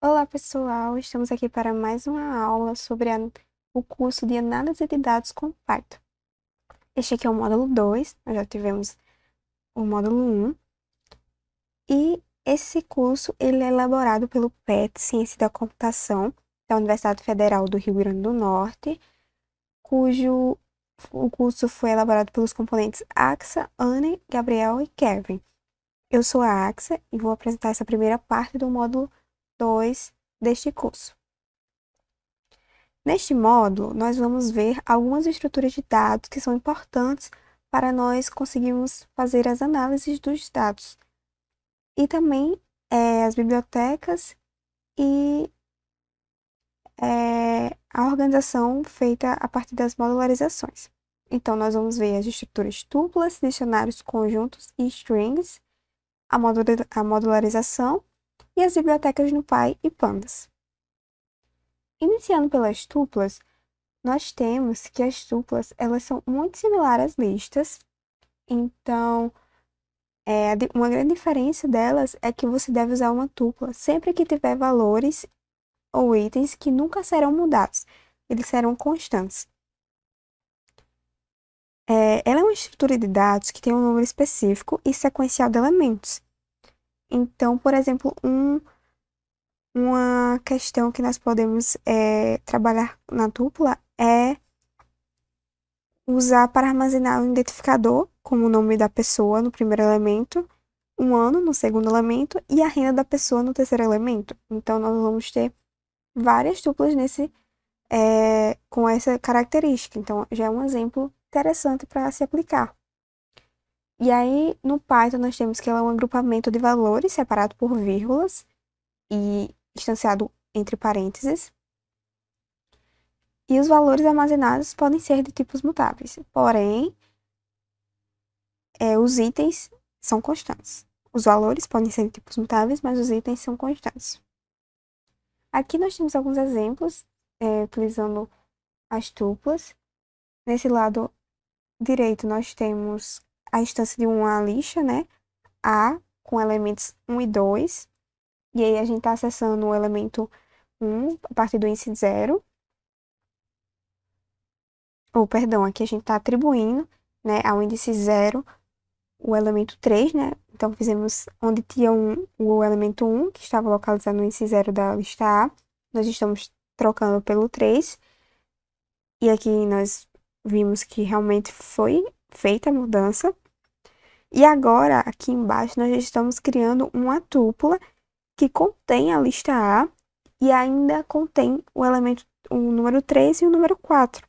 Olá, pessoal! Estamos aqui para mais uma aula sobre o curso de Análise de Dados com Python. Este aqui é o módulo 2, nós já tivemos o módulo 1, e esse curso ele é elaborado pelo PET, Ciência da Computação, da Universidade Federal do Rio Grande do Norte, cujo o curso foi elaborado pelos componentes Axa, Anne, Gabriel e Kevin. Eu sou a Axa e vou apresentar essa primeira parte do módulo 2 deste curso. Neste módulo, nós vamos ver algumas estruturas de dados que são importantes para nós conseguirmos fazer as análises dos dados. E também as bibliotecas e a organização feita a partir das modularizações. Então, nós vamos ver as estruturas tuplas, dicionários, conjuntos e strings, a modularização e as bibliotecas NumPy e Pandas. Iniciando pelas tuplas, nós temos que as tuplas elas são muito similares às listas. Então, uma grande diferença delas é que você deve usar uma tupla sempre que tiver valores ou itens que nunca serão mudados, eles serão constantes. Ela é uma estrutura de dados que tem um número específico e sequencial de elementos. Então, por exemplo, uma questão que nós podemos trabalhar na tupla é usar para armazenar o identificador, como o nome da pessoa no primeiro elemento, um ano no segundo elemento e a renda da pessoa no terceiro elemento. Então, nós vamos ter várias tuplas com essa característica. Então, já é um exemplo interessante para se aplicar. E aí, no Python, nós temos que ela é um agrupamento de valores separado por vírgulas e instanciado entre parênteses. E os valores armazenados podem ser de tipos mutáveis, porém, os itens são constantes. Os valores podem ser de tipos mutáveis, mas os itens são constantes. Aqui nós temos alguns exemplos, utilizando as tuplas. Nesse lado direito, nós temos a instância de uma lixa, né? A, com elementos 1 e 2. E aí a gente está acessando o elemento 1 a partir do índice 0. Ou, perdão, aqui a gente está atribuindo, né, ao índice 0 o elemento 3, né? Então, fizemos onde tinha o elemento 1, que estava localizado no índice 0 da lista A. Nós estamos trocando pelo 3. E aqui nós vimos que realmente foi feita a mudança. E agora, aqui embaixo, nós já estamos criando uma tupla que contém a lista A e ainda contém o número 3 e o número 4.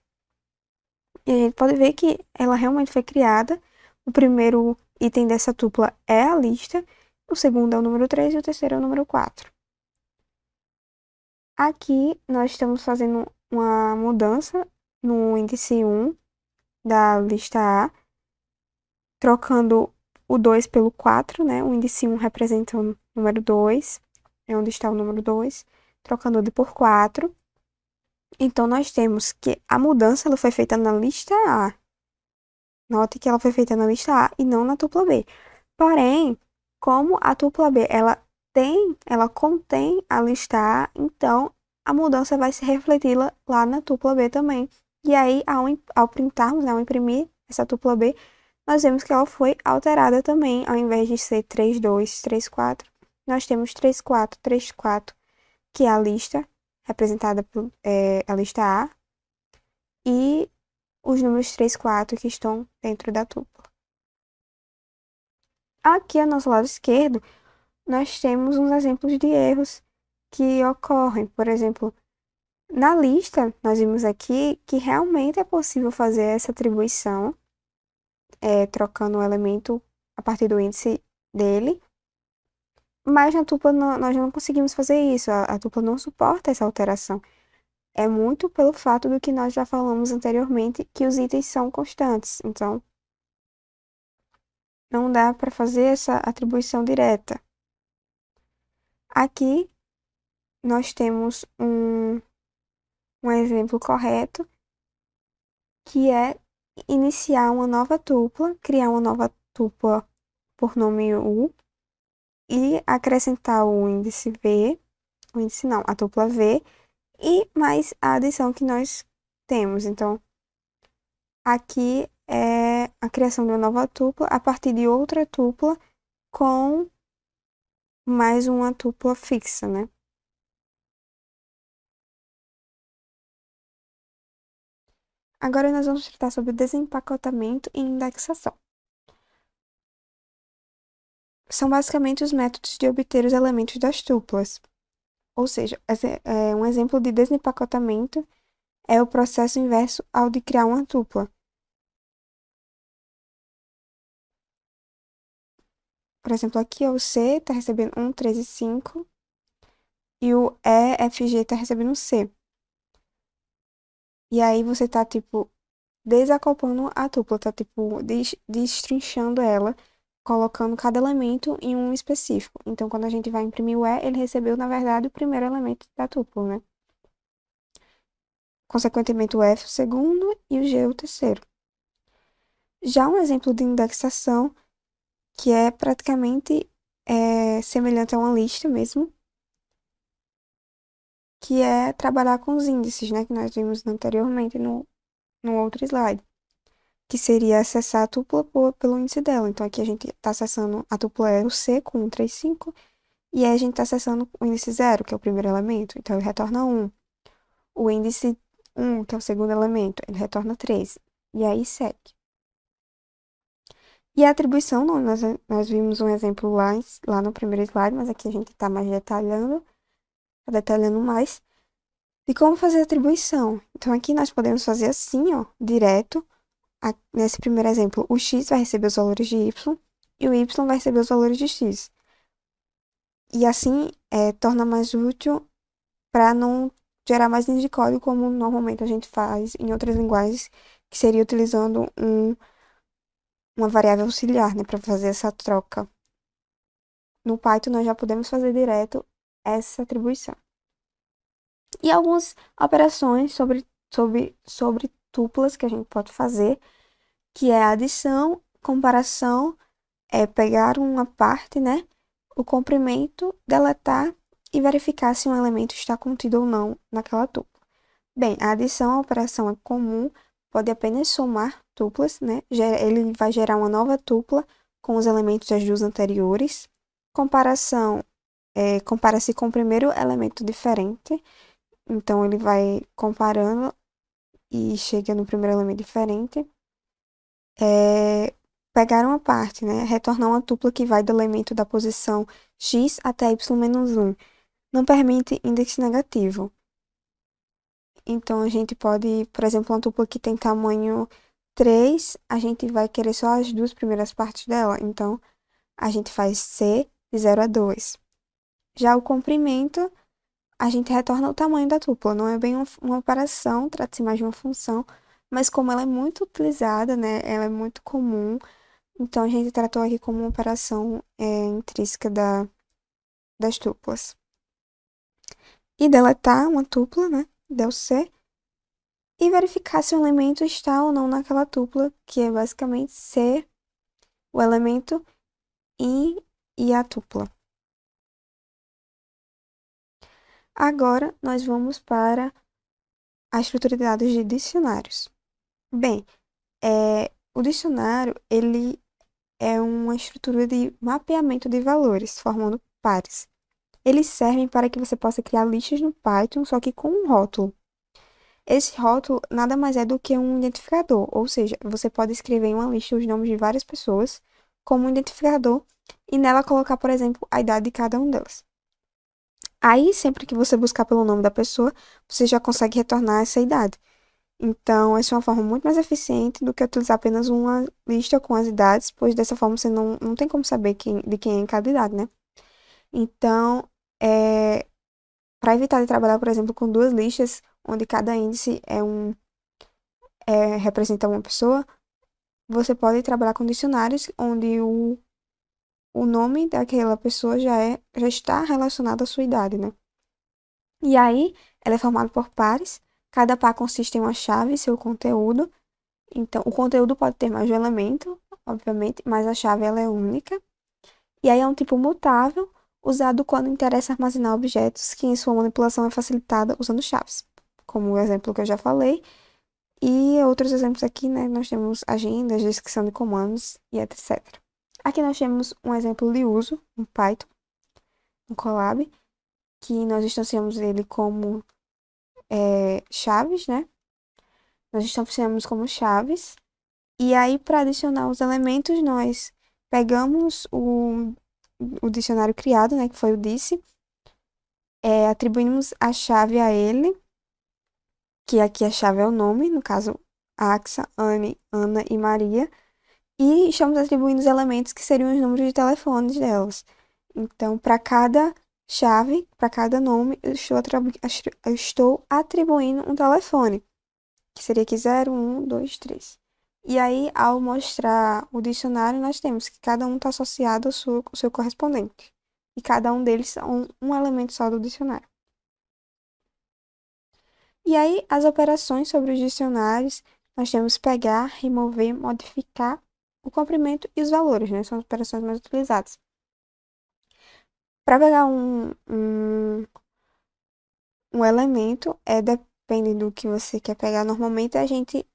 E a gente pode ver que ela realmente foi criada. O primeiro item dessa tupla é a lista, o segundo é o número 3 e o terceiro é o número 4. Aqui nós estamos fazendo uma mudança no índice 1 da lista A, trocando o 2 pelo 4, né? O índice 1 representa o número 2, é onde está o número 2, trocando ele por 4. Então, nós temos que a mudança ela foi feita na lista A. Note que ela foi feita na lista A e não na tupla B. Porém, como a tupla B ela contém a lista A, então a mudança vai se refletir lá na tupla B também. E aí, ao printarmos, né, ao imprimir essa tupla B, nós vemos que ela foi alterada também. Ao invés de ser 3, 2, 3, 4, nós temos 3, 4, 3, 4, que é a lista, representada por a lista A, e os números 3, 4 que estão dentro da tupla. Aqui, ao nosso lado esquerdo, nós temos uns exemplos de erros que ocorrem. Por exemplo, na lista, nós vimos aqui que realmente é possível fazer essa atribuição, trocando o elemento a partir do índice dele, mas na tupla nós não conseguimos fazer isso, a tupla não suporta essa alteração. É muito pelo fato do que nós já falamos anteriormente, que os itens são constantes, então não dá para fazer essa atribuição direta. Aqui nós temos um exemplo correto, que é iniciar uma nova tupla, criar uma nova tupla por nome U e acrescentar o índice V o índice não, a tupla V, e mais a adição que nós temos. Então, aqui é a criação de uma nova tupla a partir de outra tupla com mais uma tupla fixa, né? Agora nós vamos tratar sobre desempacotamento e indexação. São basicamente os métodos de obter os elementos das tuplas. Ou seja, um exemplo de desempacotamento é o processo inverso ao de criar uma tupla. Por exemplo, aqui o C está recebendo 1, 3 e 5 e o E, F, G está recebendo um C. E aí você tá, tipo, desacoplando a tupla, tá, tipo, destrinchando ela, colocando cada elemento em um específico. Então, quando a gente vai imprimir o E, ele recebeu, na verdade, o primeiro elemento da tupla, né? Consequentemente, o F o segundo e o G o terceiro. Já um exemplo de indexação, que é praticamente semelhante a uma lista mesmo, que é trabalhar com os índices, né, que nós vimos anteriormente no outro slide, que seria acessar a tupla pelo índice dela. Então, aqui a gente está acessando a tupla é o C com 1, 3, 5, e aí a gente está acessando o índice 0, que é o primeiro elemento, então ele retorna 1. O índice 1, que é o segundo elemento, ele retorna 3. E aí segue. E a atribuição, nós vimos um exemplo lá no primeiro slide, mas aqui a gente está mais detalhando mais, de como fazer a atribuição. Então, aqui nós podemos fazer assim, ó, direto. Nesse primeiro exemplo, o x vai receber os valores de y e o y vai receber os valores de x. E assim, torna mais útil para não gerar mais linhas de código, como normalmente a gente faz em outras linguagens, que seria utilizando uma variável auxiliar, né, para fazer essa troca. No Python, nós já podemos fazer direto essa atribuição. E algumas operações sobre tuplas que a gente pode fazer, que é a adição, comparação, pegar uma parte, né, o comprimento, deletar e verificar se um elemento está contido ou não naquela tupla. Bem, a adição à operação é comum, pode apenas somar tuplas, né? Ele vai gerar uma nova tupla com os elementos das duas anteriores. Comparação, compara-se com o primeiro elemento diferente, então ele vai comparando e chega no primeiro elemento diferente. Pegar uma parte, né? Retornar uma tupla que vai do elemento da posição x até y-1. Não permite índice negativo. Então, a gente pode, por exemplo, uma tupla que tem tamanho 3, a gente vai querer só as duas primeiras partes dela. Então, a gente faz C de 0 a 2. Já o comprimento, a gente retorna o tamanho da tupla. Não é bem uma operação, trata-se mais de uma função, mas como ela é muito utilizada, né? Ela é muito comum, então a gente tratou aqui como uma operação intrínseca das tuplas. E deletar uma tupla, né? Del C. E verificar se um elemento está ou não naquela tupla, que é basicamente ser o elemento e a tupla. Agora, nós vamos para a estrutura de dados de dicionários. Bem, o dicionário, ele é uma estrutura de mapeamento de valores, formando pares. Eles servem para que você possa criar listas no Python, só que com um rótulo. Esse rótulo nada mais é do que um identificador, ou seja, você pode escrever em uma lista os nomes de várias pessoas como um identificador e nela colocar, por exemplo, a idade de cada um delas. Aí, sempre que você buscar pelo nome da pessoa, você já consegue retornar essa idade. Então, essa é uma forma muito mais eficiente do que utilizar apenas uma lista com as idades, pois dessa forma você não tem como saber de quem é cada idade, né? Então, para evitar de trabalhar, por exemplo, com duas listas, onde cada índice representa uma pessoa, você pode trabalhar com dicionários onde o nome daquela pessoa já está relacionado à sua idade, né? E aí, ela é formada por pares. Cada par consiste em uma chave e seu conteúdo. Então, o conteúdo pode ter mais de um elemento, obviamente, mas a chave ela é única. E aí é um tipo mutável, usado quando interessa armazenar objetos que em sua manipulação é facilitada usando chaves, como o exemplo que eu já falei. E outros exemplos aqui, né? Nós temos agendas, descrição de comandos e etc. Aqui nós temos um exemplo de uso, um Python, um Colab, que nós instanciamos ele como chaves, né? Nós instanciamos como chaves. E aí, para adicionar os elementos, nós pegamos o dicionário criado, né? Que foi o disse. Atribuímos a chave a ele, que aqui a chave é o nome, no caso, Axa, Anne, Ana e Maria. E estamos atribuindo os elementos que seriam os números de telefones delas. Então, para cada chave, para cada nome, eu estou atribuindo um telefone, que seria aqui 0, 1, 2, 3. E aí, ao mostrar o dicionário, nós temos que cada um está associado ao seu correspondente. E cada um deles são um elemento só do dicionário. E aí, as operações sobre os dicionários, nós temos pegar, remover, modificar o comprimento e os valores, né? São as operações mais utilizadas. Para pegar um elemento, depende do que você quer pegar. Normalmente, a gente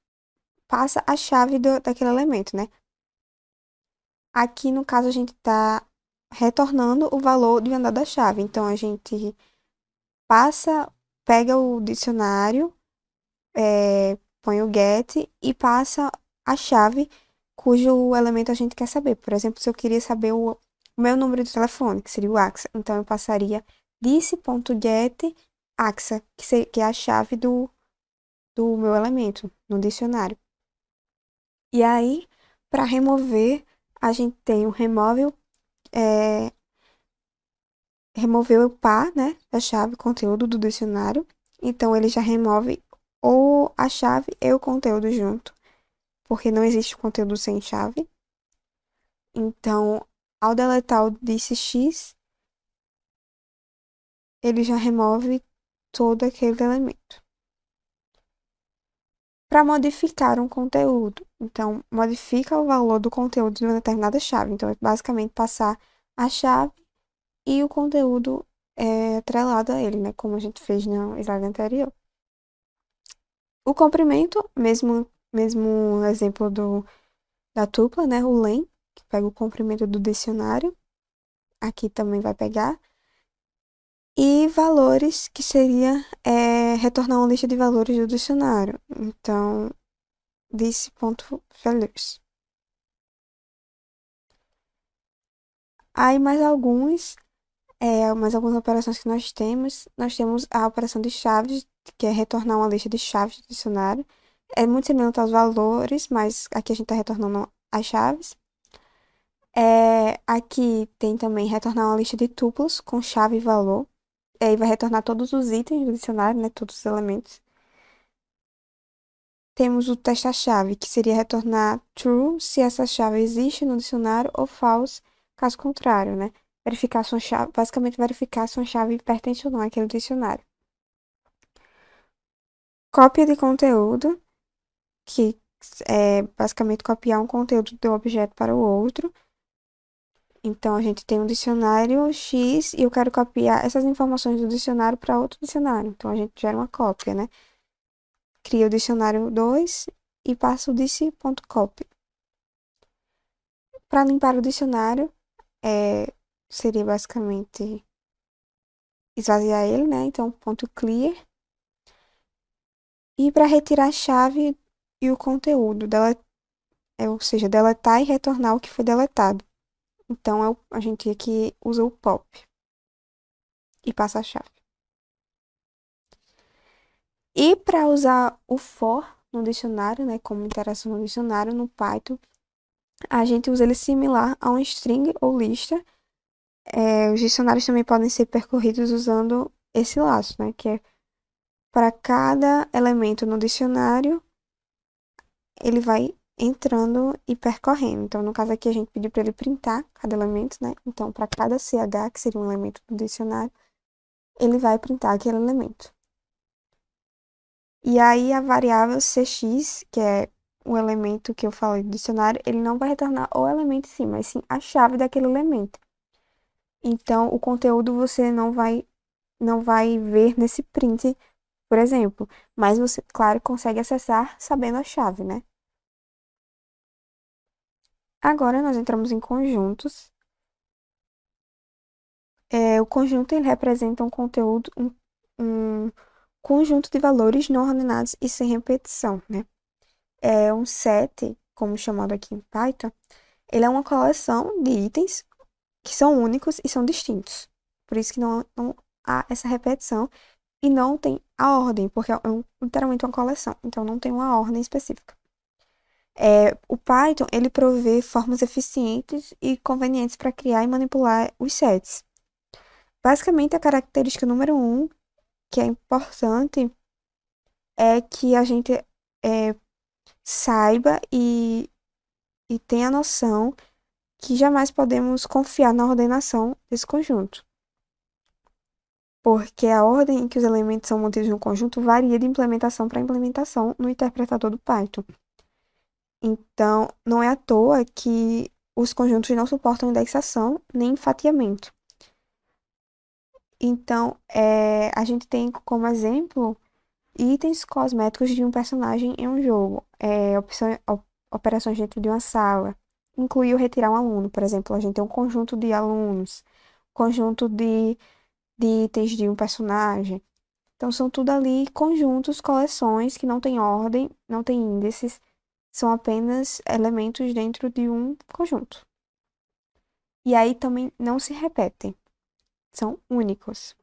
passa a chave daquele elemento, né? Aqui, no caso, a gente está retornando o valor de andar da chave. Então, a gente pega o dicionário, põe o get e passa a chave cujo elemento a gente quer saber. Por exemplo, se eu queria saber o meu número de telefone, que seria o AXA, então eu passaria disse.get AXA, que é a chave do meu elemento no dicionário. E aí, para remover, a gente tem o remover o par, né, da chave conteúdo do dicionário. Então, ele já remove ou a chave e o conteúdo junto, porque não existe conteúdo sem chave. Então, ao deletar o disse x, ele já remove todo aquele elemento. Para modificar um conteúdo, então, modifica o valor do conteúdo de uma determinada chave. Então, é basicamente passar a chave e o conteúdo atrelado a ele, né? Como a gente fez no slide anterior. O comprimento, mesmo exemplo da tupla, né? O len, que pega o comprimento do dicionário. Aqui também vai pegar. E valores, que seria retornar uma lista de valores do dicionário. Então, this.values. Aí mais algumas operações que nós temos. Nós temos a operação de chaves, que é retornar uma lista de chaves do dicionário. É muito semelhante aos valores, mas aqui a gente está retornando as chaves. Aqui tem também retornar uma lista de tuplos com chave e valor. E aí vai retornar todos os itens do dicionário, né? Todos os elementos. Temos o testa-chave, que seria retornar true se essa chave existe no dicionário ou false, caso contrário, né? Verificar sua chave, basicamente verificar se uma chave pertence ou não àquele dicionário. Cópia de conteúdo, que é basicamente copiar um conteúdo de um objeto para o outro. Então, a gente tem um dicionário X e eu quero copiar essas informações do dicionário para outro dicionário. Então, a gente gera uma cópia, né? Cria o dicionário 2 e passa o disse.copy. Para limpar o dicionário, seria basicamente esvaziar ele, né? Então, ponto clear. E para retirar a chave e o conteúdo, ou seja, deletar e retornar o que foi deletado. Então, a gente aqui usa o pop e passa a chave. E para usar o for no dicionário, né, como interação no dicionário, no Python, a gente usa ele similar a um string ou lista. Os dicionários também podem ser percorridos usando esse laço, né, que é para cada elemento no dicionário, ele vai entrando e percorrendo. Então, no caso aqui, a gente pediu para ele printar cada elemento, né? Então, para cada CH, que seria um elemento do dicionário, ele vai printar aquele elemento. E aí, a variável cx, que é o elemento que eu falei do dicionário, ele não vai retornar o elemento em si, mas sim a chave daquele elemento. Então, o conteúdo você não vai ver nesse print, por exemplo, mas você, claro, consegue acessar sabendo a chave, né? Agora nós entramos em conjuntos. O conjunto ele representa um conteúdo, um conjunto de valores não ordenados e sem repetição, né? É um set, como chamado aqui em Python, ele é uma coleção de itens que são únicos e são distintos. Por isso que não há essa repetição e não tem a ordem, porque é literalmente uma coleção, então não tem uma ordem específica. O Python, ele provê formas eficientes e convenientes para criar e manipular os sets. Basicamente, a característica número um, que é importante, é que a gente saiba e tenha a noção que jamais podemos confiar na ordenação desse conjunto, porque a ordem em que os elementos são mantidos no conjunto varia de implementação para implementação no interpretador do Python. Então, não é à toa que os conjuntos não suportam indexação nem fatiamento. Então, a gente tem como exemplo itens cosméticos de um personagem em um jogo, operações dentro de uma sala, incluir ou retirar um aluno, por exemplo, a gente tem um conjunto de alunos, conjunto de itens de um personagem. Então, são tudo ali conjuntos, coleções que não têm ordem, não têm índices, são apenas elementos dentro de um conjunto. E aí também não se repetem, são únicos.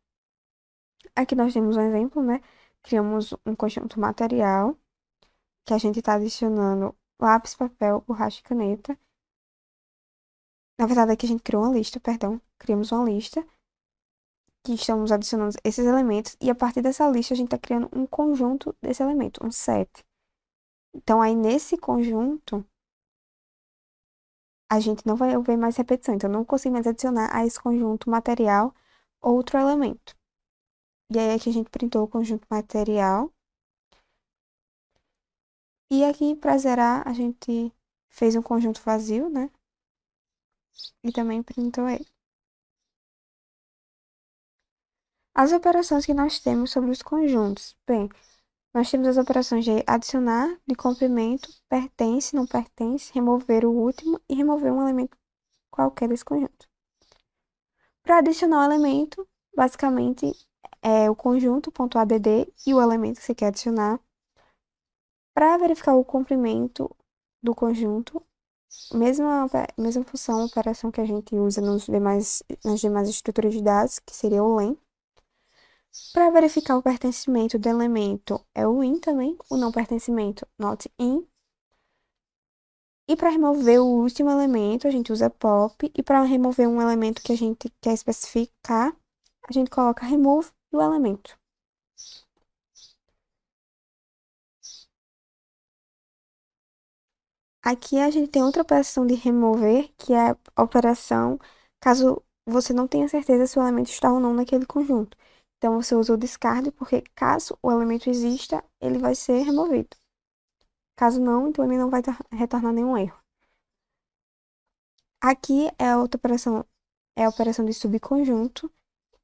Aqui nós temos um exemplo, né? Criamos um conjunto material, que a gente está adicionando lápis, papel, borracha e caneta. Na verdade, aqui a gente criou uma lista, perdão. Criamos uma lista que estamos adicionando esses elementos e a partir dessa lista a gente está criando um conjunto desse elemento, um set. Então, aí nesse conjunto, a gente não vai ver mais repetição. Então, eu não consigo mais adicionar a esse conjunto material outro elemento. E aí aqui a gente printou o conjunto material. E aqui, para zerar, a gente fez um conjunto vazio, né? E também printou ele. As operações que nós temos sobre os conjuntos. Bem, nós temos as operações de adicionar, de complemento, pertence, não pertence, remover o último e remover um elemento qualquer desse conjunto. Para adicionar um elemento, basicamente é o conjunto.add e o elemento que você quer adicionar. Para verificar o complemento do conjunto, mesma função, operação que a gente usa nas demais estruturas de dados, que seria o len. Para verificar o pertencimento do elemento é o in também, o não pertencimento, not in. E para remover o último elemento, a gente usa pop. E para remover um elemento que a gente quer especificar, a gente coloca remove e o elemento. Aqui a gente tem outra operação de remover, que é a operação caso você não tenha certeza se o elemento está ou não naquele conjunto. Então, você usa o discard, porque caso o elemento exista, ele vai ser removido. Caso não, então ele não vai retornar nenhum erro. Aqui é a outra operação, é a operação de subconjunto.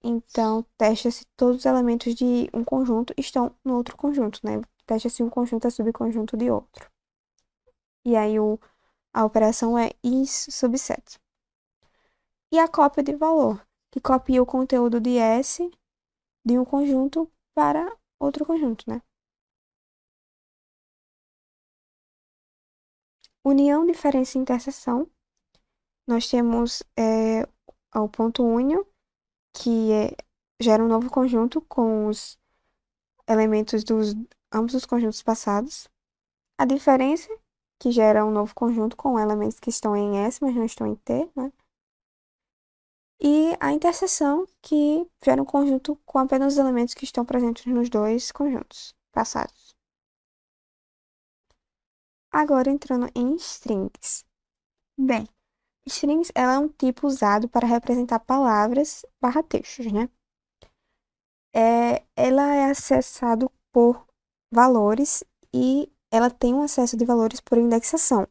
Então, testa se todos os elementos de um conjunto estão no outro conjunto, né? Testa se um conjunto é subconjunto de outro. E aí, a operação é is subset. E a cópia de valor, que copia o conteúdo de S de um conjunto para outro conjunto, né? União, diferença e interseção. Nós temos o ponto únion, que gera um novo conjunto com os elementos dos ambos os conjuntos passados. A diferença, que gera um novo conjunto com elementos que estão em S, mas não estão em T, né? E a interseção, que gera um conjunto com apenas os elementos que estão presentes nos dois conjuntos passados. Agora entrando em strings. Bem, strings ela é um tipo usado para representar palavras barra textos, né? Ela é acessado por valores e ela tem um acesso de valores por indexação.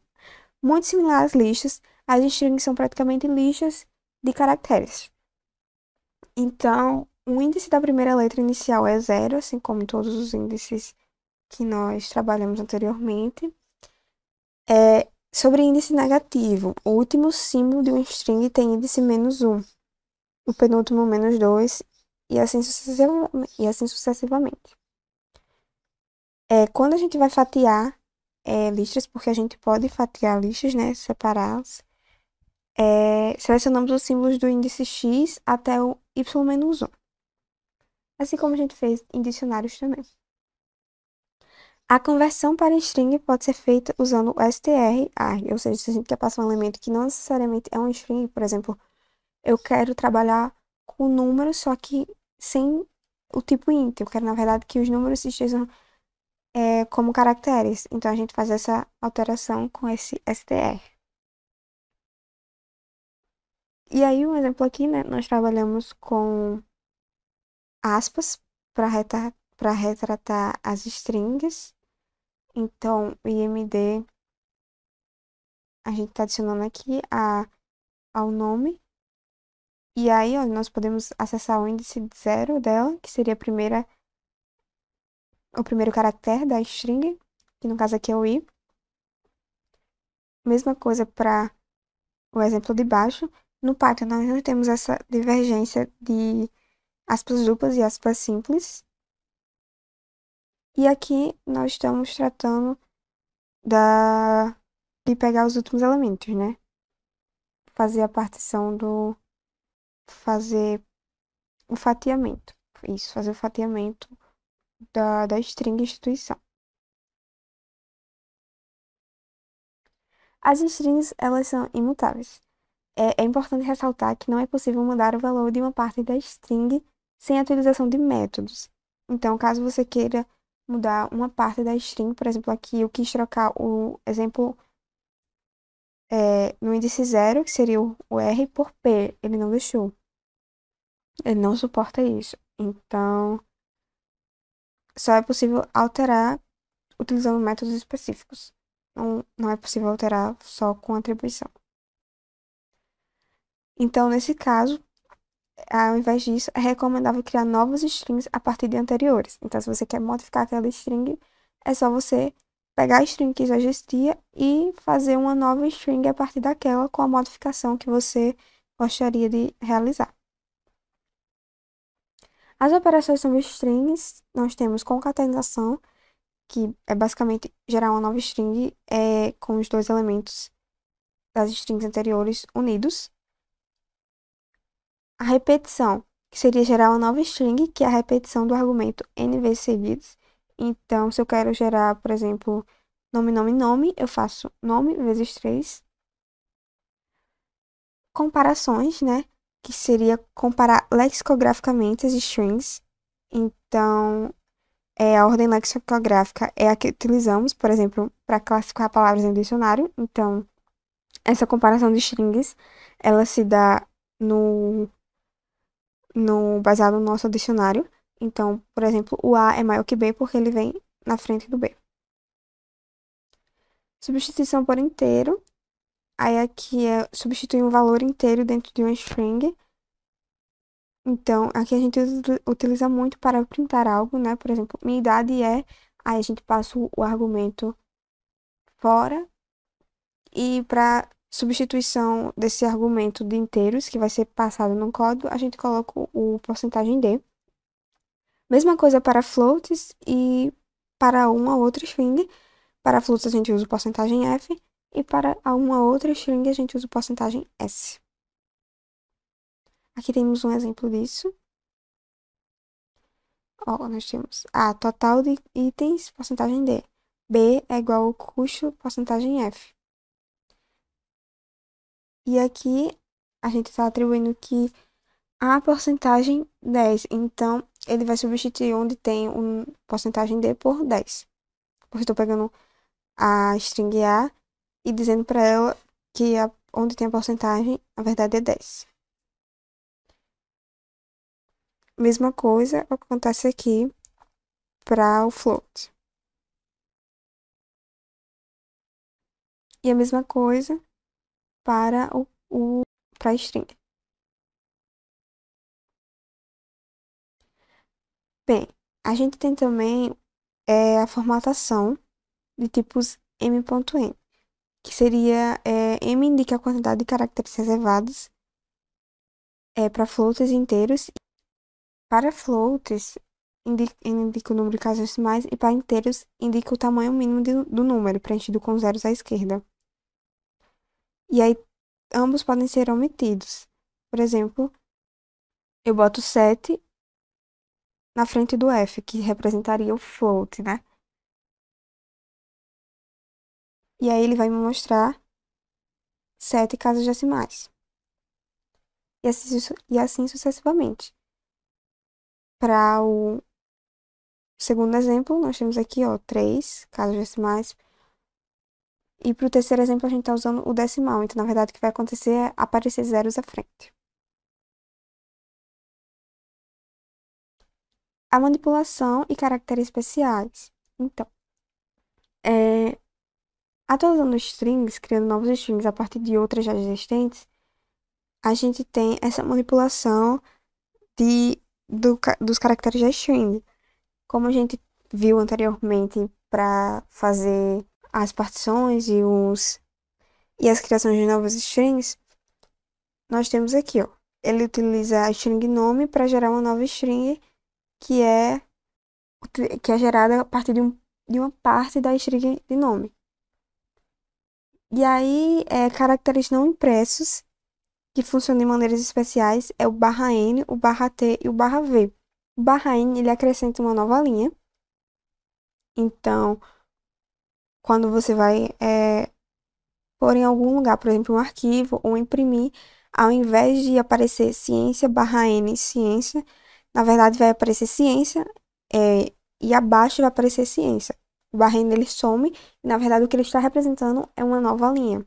Muito similar às listas, as strings são praticamente listas de caracteres. Então, o índice da primeira letra inicial é zero, assim como todos os índices que nós trabalhamos anteriormente. Sobre índice negativo, o último símbolo de um string tem índice -1, o penúltimo -2, e assim sucessivamente. Quando a gente vai fatiar listras, porque a gente pode fatiar listras, né, separá-las, selecionamos os símbolos do índice x até o y-1, assim como a gente fez em dicionários também. A conversão para string pode ser feita usando o str-arg, ou seja, se a gente quer passar um elemento que não necessariamente é um string, por exemplo, eu quero trabalhar com números, só que sem o tipo int. Eu quero, na verdade, que os números estejam como caracteres. Então, a gente faz essa alteração com esse str. E aí, um exemplo aqui, né? Nós trabalhamos com aspas para retratar as strings. Então, o IMD, a gente está adicionando aqui ao nome. E aí, ó, nós podemos acessar o índice 0 dela, que seria o primeiro caractere da string, que no caso aqui é o i. Mesma coisa para o exemplo de baixo. No Python, nós não temos essa divergência de aspas duplas e aspas simples. E aqui nós estamos tratando de pegar os últimos elementos, né? Fazer a partição fazer o fatiamento. Isso, fazer o fatiamento da string instituição. As strings, elas são imutáveis. É importante ressaltar que não é possível mudar o valor de uma parte da string sem a utilização de métodos. Então, caso você queira mudar uma parte da string, por exemplo, aqui eu quis trocar o exemplo no índice 0, que seria o R, por P. Ele não deixou. Ele não suporta isso. Então, só é possível alterar utilizando métodos específicos. Não é possível alterar só com atribuição. Então, nesse caso, ao invés disso, é recomendável criar novos strings a partir de anteriores. Então, se você quer modificar aquela string, é só você pegar a string que já existia e fazer uma nova string a partir daquela com a modificação que você gostaria de realizar. As operações sobre strings, nós temos concatenação, que é basicamente gerar uma nova string com os dois elementos das strings anteriores unidos. A repetição, que seria gerar uma nova string, que é a repetição do argumento n vezes seguidos. Então, se eu quero gerar, por exemplo, nome, nome, nome, eu faço nome vezes 3. Comparações, né? Que seria comparar lexicograficamente as strings. Então, a ordem lexicográfica é a que utilizamos, por exemplo, para classificar palavras em dicionário. Então, essa comparação de strings, ela se dá no baseado no nosso dicionário. Então, por exemplo, o A é maior que B porque ele vem na frente do B. Substituição por inteiro. Aí aqui é substituir um valor inteiro dentro de uma string. Então, aqui a gente utiliza muito para printar algo, né? Por exemplo, minha idade é. Aí a gente passa o argumento fora. E para substituição desse argumento de inteiros, que vai ser passado no código, a gente coloca o porcentagem D. Mesma coisa para floats e para uma outra string. Para floats a gente usa o porcentagem F e para uma outra string a gente usa o porcentagem S. Aqui temos um exemplo disso. Ó, nós temos A, total de itens, porcentagem D. B é igual ao custo, porcentagem F. E aqui a gente está atribuindo que a porcentagem 10. Então, ele vai substituir onde tem um porcentagem D por 10. Porque eu estou pegando a string A e dizendo para ela que onde tem a porcentagem, na verdade é 10. Mesma coisa acontece aqui para o float. E a mesma coisa para para a string. Bem, a gente tem também a formatação de tipos M.N, que seria M indica a quantidade de caracteres reservados para floats inteiros. Para floats, indica o número de casas decimais e para inteiros indica o tamanho mínimo do número, preenchido com zeros à esquerda. E aí, ambos podem ser omitidos. Por exemplo, eu boto 7 na frente do F, que representaria o float, né? E aí ele vai me mostrar 7 casas decimais. E assim sucessivamente. Para o segundo exemplo, nós temos aqui, ó, 3 casas decimais. E para o terceiro exemplo, a gente está usando o decimal. Então, na verdade, o que vai acontecer é aparecer zeros à frente. A manipulação e caracteres especiais. Então, é, atualizando strings, criando novos strings a partir de outras já existentes, a gente tem essa manipulação dos caracteres da string. Como a gente viu anteriormente para fazer as partições e as criações de novos strings, nós temos aqui, ó. Ele utiliza a string nome para gerar uma nova string que é, que é gerada a partir de uma parte da string de nome. E aí, caracteres não impressos que funcionam de maneiras especiais é o barra N, o barra T e o barra V. O barra N, ele acrescenta uma nova linha. Então, quando você vai pôr em algum lugar, por exemplo, um arquivo ou imprimir, ao invés de aparecer ciência barra N ciência, na verdade vai aparecer ciência e abaixo vai aparecer ciência. O barra N ele some e na verdade o que ele está representando é uma nova linha.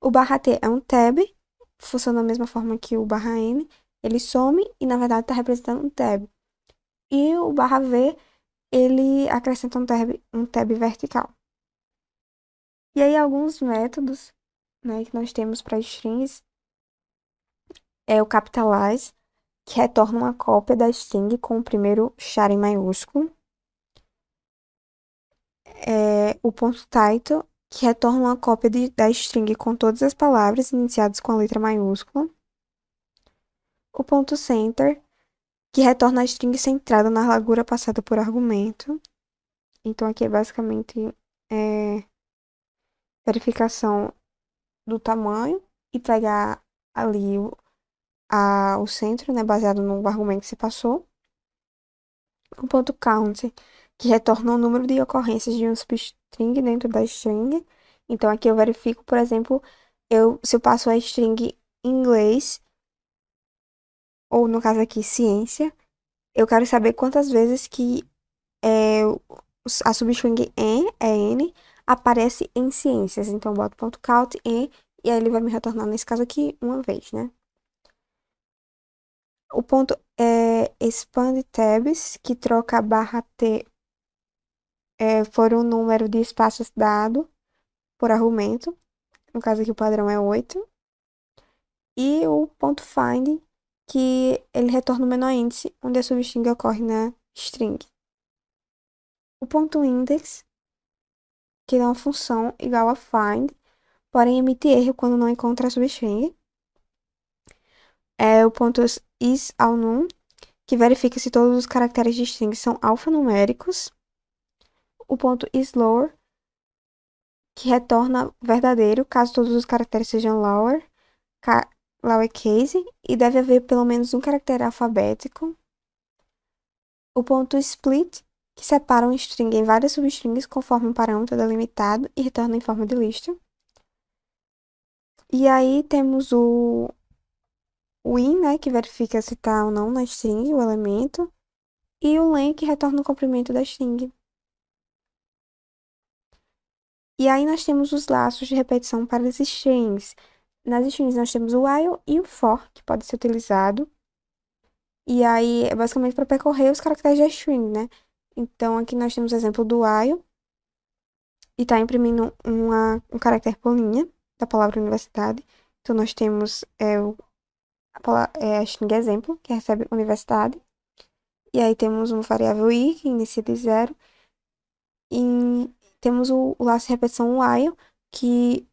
O barra T é um tab, funciona da mesma forma que o barra N, ele some e na verdade está representando um tab. E o barra V, ele acrescenta um tab vertical. E aí alguns métodos, né, que nós temos para strings é o capitalize, que retorna uma cópia da string com o primeiro char em maiúsculo. O ponto title, que retorna uma cópia da string com todas as palavras iniciadas com a letra maiúscula. O ponto center, que retorna a string centrada na largura passada por argumento. Então aqui é basicamente verificação do tamanho e pegar ali o centro, né, baseado no argumento que se passou. O ponto count, que retorna o número de ocorrências de um substring dentro da string. Então aqui eu verifico, por exemplo, se eu passo a string inglês, ou no caso aqui ciência, eu quero saber quantas vezes que a substring N aparece em ciências. Então eu boto ponto count em e aí ele vai me retornar, nesse caso aqui, uma vez, né? O ponto expand tabs, que troca a barra T por um número de espaços dado por argumento. No caso aqui o padrão é 8. E o ponto find, que ele retorna o menor índice, onde a substring ocorre na string. O ponto index, que é uma função igual a find, porém emite erro quando não encontra a substring. O ponto is_all_num, que verifica se todos os caracteres de string são alfanuméricos. O ponto isLower, que retorna verdadeiro caso todos os caracteres sejam lowercase e deve haver pelo menos um caractere alfabético. O ponto split, que separa um string em várias substrings conforme um parâmetro delimitado e retorna em forma de lista. E aí temos o in, né, que verifica se está ou não na string o elemento, e o len, que retorna o comprimento da string. E aí nós temos os laços de repetição para as strings. Nas strings nós temos o while e o for, que pode ser utilizado. E aí é basicamente para percorrer os caracteres da string, né? Então aqui nós temos o exemplo do while e está imprimindo um caractere por linha da palavra universidade. Então nós temos a string exemplo, que recebe universidade. E aí temos uma variável i, que inicia de zero. E temos o laço de repetição while, que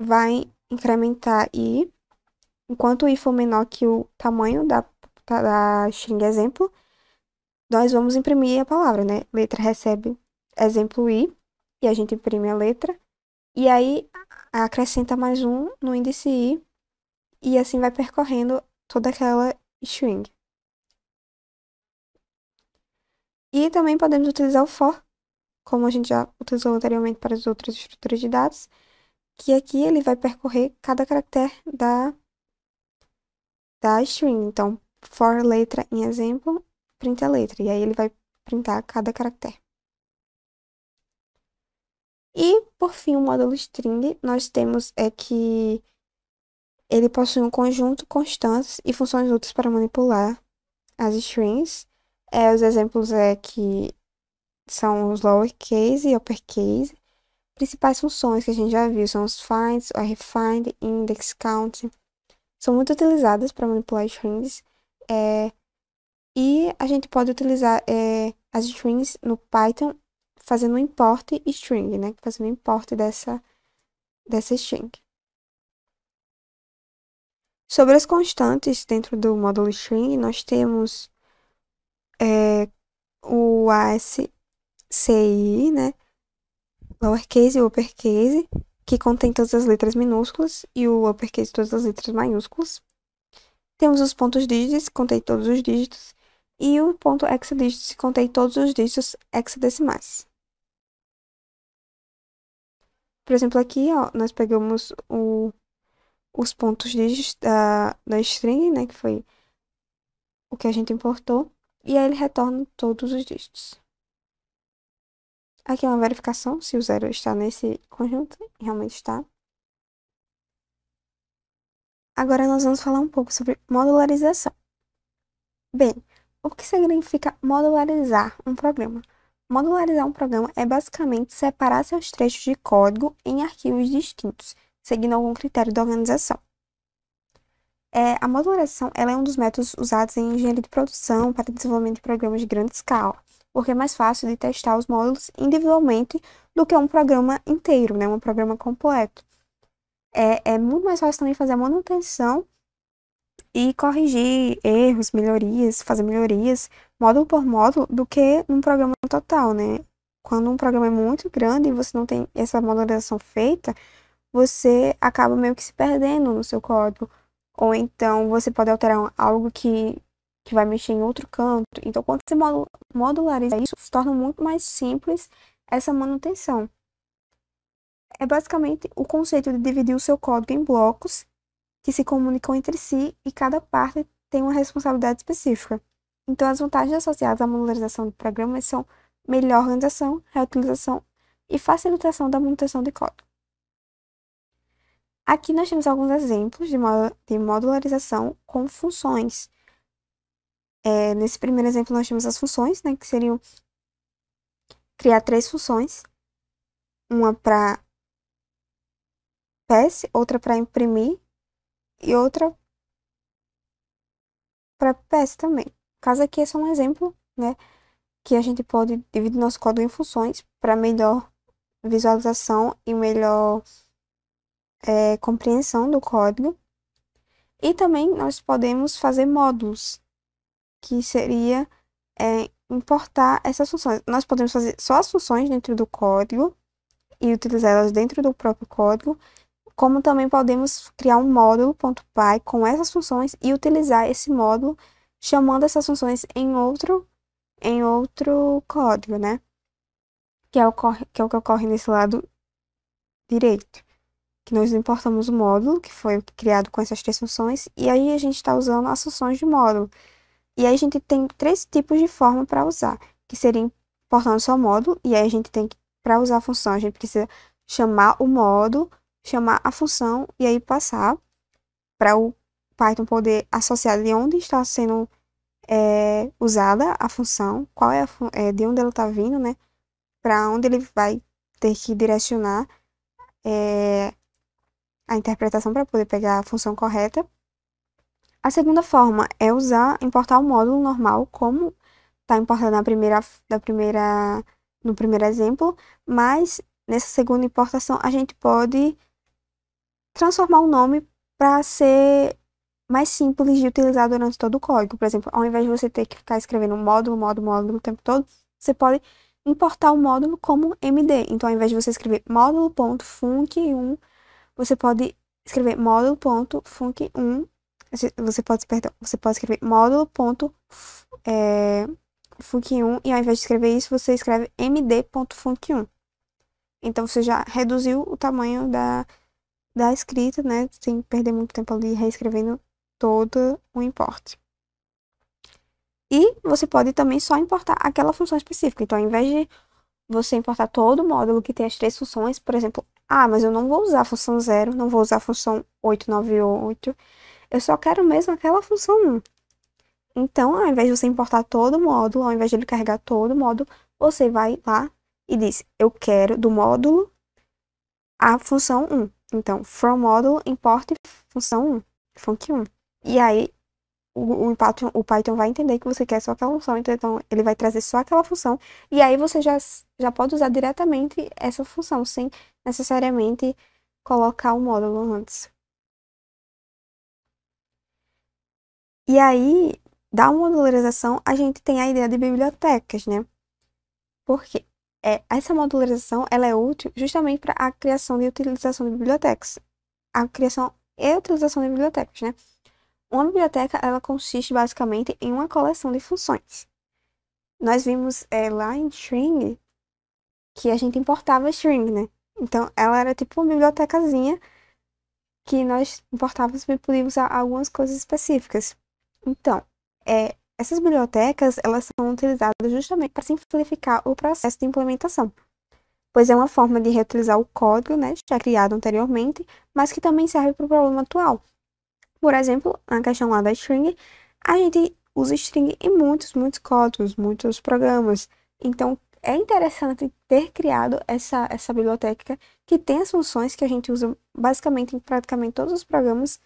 vai incrementar i. Enquanto i for menor que o tamanho da string exemplo, nós vamos imprimir a palavra, né? Letra recebe exemplo i, e a gente imprime a letra. E aí acrescenta mais um no índice i, e assim vai percorrendo toda aquela string. E também podemos utilizar o for, como a gente já utilizou anteriormente para as outras estruturas de dados, que aqui ele vai percorrer cada caractere da string. Então, for letra em exemplo, print a letra. E aí ele vai printar cada caractere. E, por fim, o módulo string, nós temos que ele possui um conjunto, constantes e funções úteis para manipular as strings. Os exemplos que são os lowercase e uppercase. Principais funções que a gente já viu são os finds, o rfind, index, count. São muito utilizadas para manipular strings. E a gente pode utilizar as strings no Python fazendo um import string, né? Fazendo um import dessa string. Sobre as constantes dentro do módulo string, nós temos o ASCII, né? Lowercase e uppercase, que contém todas as letras minúsculas, e o uppercase todas as letras maiúsculas. Temos os pontos dígitos, que contém todos os dígitos, e o ponto hexadígitos, que contém todos os dígitos hexadecimais. Por exemplo, aqui, ó, nós pegamos os pontos dígitos da string, né, que foi o que a gente importou, e aí ele retorna todos os dígitos. Aqui é uma verificação se o zero está nesse conjunto, e realmente está. Agora nós vamos falar um pouco sobre modularização. Bem, o que significa modularizar um programa? Modularizar um programa é basicamente separar seus trechos de código em arquivos distintos, seguindo algum critério de organização. A modularização ela é um dos métodos usados em engenharia de produção para desenvolvimento de programas de grande escala, porque é mais fácil de testar os módulos individualmente do que um programa inteiro, né, um programa completo. É muito mais fácil também fazer a manutenção e corrigir erros, melhorias, fazer melhorias, módulo por módulo, do que num programa total, né? Quando um programa é muito grande e você não tem essa modularização feita, você acaba meio que se perdendo no seu código. Ou então você pode alterar algo que vai mexer em outro canto. Então, quando você modulariza isso, se torna muito mais simples essa manutenção. É basicamente o conceito de dividir o seu código em blocos que se comunicam entre si e cada parte tem uma responsabilidade específica. Então, as vantagens associadas à modularização de programas são melhor organização, reutilização e facilitação da manutenção de código. Aqui nós temos alguns exemplos de modularização com funções. Nesse primeiro exemplo, nós temos as funções, né, que seriam criar 3 funções, uma para pass, outra para imprimir e outra para pass também. No caso aqui é só um exemplo, né, que a gente pode dividir nosso código em funções para melhor visualização e melhor compreensão do código. E também nós podemos fazer módulos, que seria importar essas funções. Nós podemos fazer só as funções dentro do código e utilizá-las dentro do próprio código, como também podemos criar um módulo.py com essas funções e utilizar esse módulo chamando essas funções em outro código, né? Que é o que ocorre nesse lado direito. Que nós importamos o módulo, que foi criado com essas 3 funções, e aí a gente está usando as funções de módulo. E aí a gente tem 3 tipos de forma para usar, que seria importando só o módulo, e aí a gente tem que, para usar a função, a gente precisa chamar o módulo, chamar a função, e aí passar para o Python poder associar de onde está sendo usada a função, qual de onde ela está vindo, né? Para onde ele vai ter que direcionar a interpretação para poder pegar a função correta. A segunda forma é importar o módulo normal como tá importada no primeiro exemplo, mas nessa segunda importação a gente pode transformar o nome para ser mais simples de utilizar durante todo o código. Por exemplo, ao invés de você ter que ficar escrevendo módulo o tempo todo, você pode importar o módulo como MD. Então, ao invés de você escrever módulo.func1, você pode escrever módulo.func1. Você pode escrever módulo.func1 e ao invés de escrever isso, você escreve md.func1. Então, você já reduziu o tamanho da escrita, né? Sem perder muito tempo ali reescrevendo todo o import. E você pode também só importar aquela função específica. Então, ao invés de você importar todo o módulo que tem as três funções, por exemplo, mas eu não vou usar a função 0, não vou usar a função 898, eu só quero mesmo aquela função 1. Então, ao invés de você importar todo o módulo, ao invés de ele carregar todo o módulo, você vai lá e diz, eu quero do módulo a função 1. Então, from módulo, import função 1, func1. E aí, o Python vai entender que você quer só aquela função, então ele vai trazer só aquela função, e aí você já pode usar diretamente essa função, sem necessariamente colocar o módulo antes. E aí, da modularização, a gente tem a ideia de bibliotecas, né? Por quê? Essa modularização ela é útil justamente para a criação e utilização de bibliotecas. A criação e utilização de bibliotecas, né? Uma biblioteca, ela consiste basicamente em uma coleção de funções. Nós vimos lá em string que a gente importava string, né? Então, ela era tipo uma bibliotecazinha que nós importávamos e podíamos usar algumas coisas específicas. Então, essas bibliotecas, elas são utilizadas justamente para simplificar o processo de implementação, pois é uma forma de reutilizar o código, né, já criado anteriormente, mas que também serve para o problema atual. Por exemplo, na questão lá da string, a gente usa string em muitos códigos, muitos programas. Então, é interessante ter criado essa biblioteca que tem as funções que a gente usa basicamente em praticamente todos os programas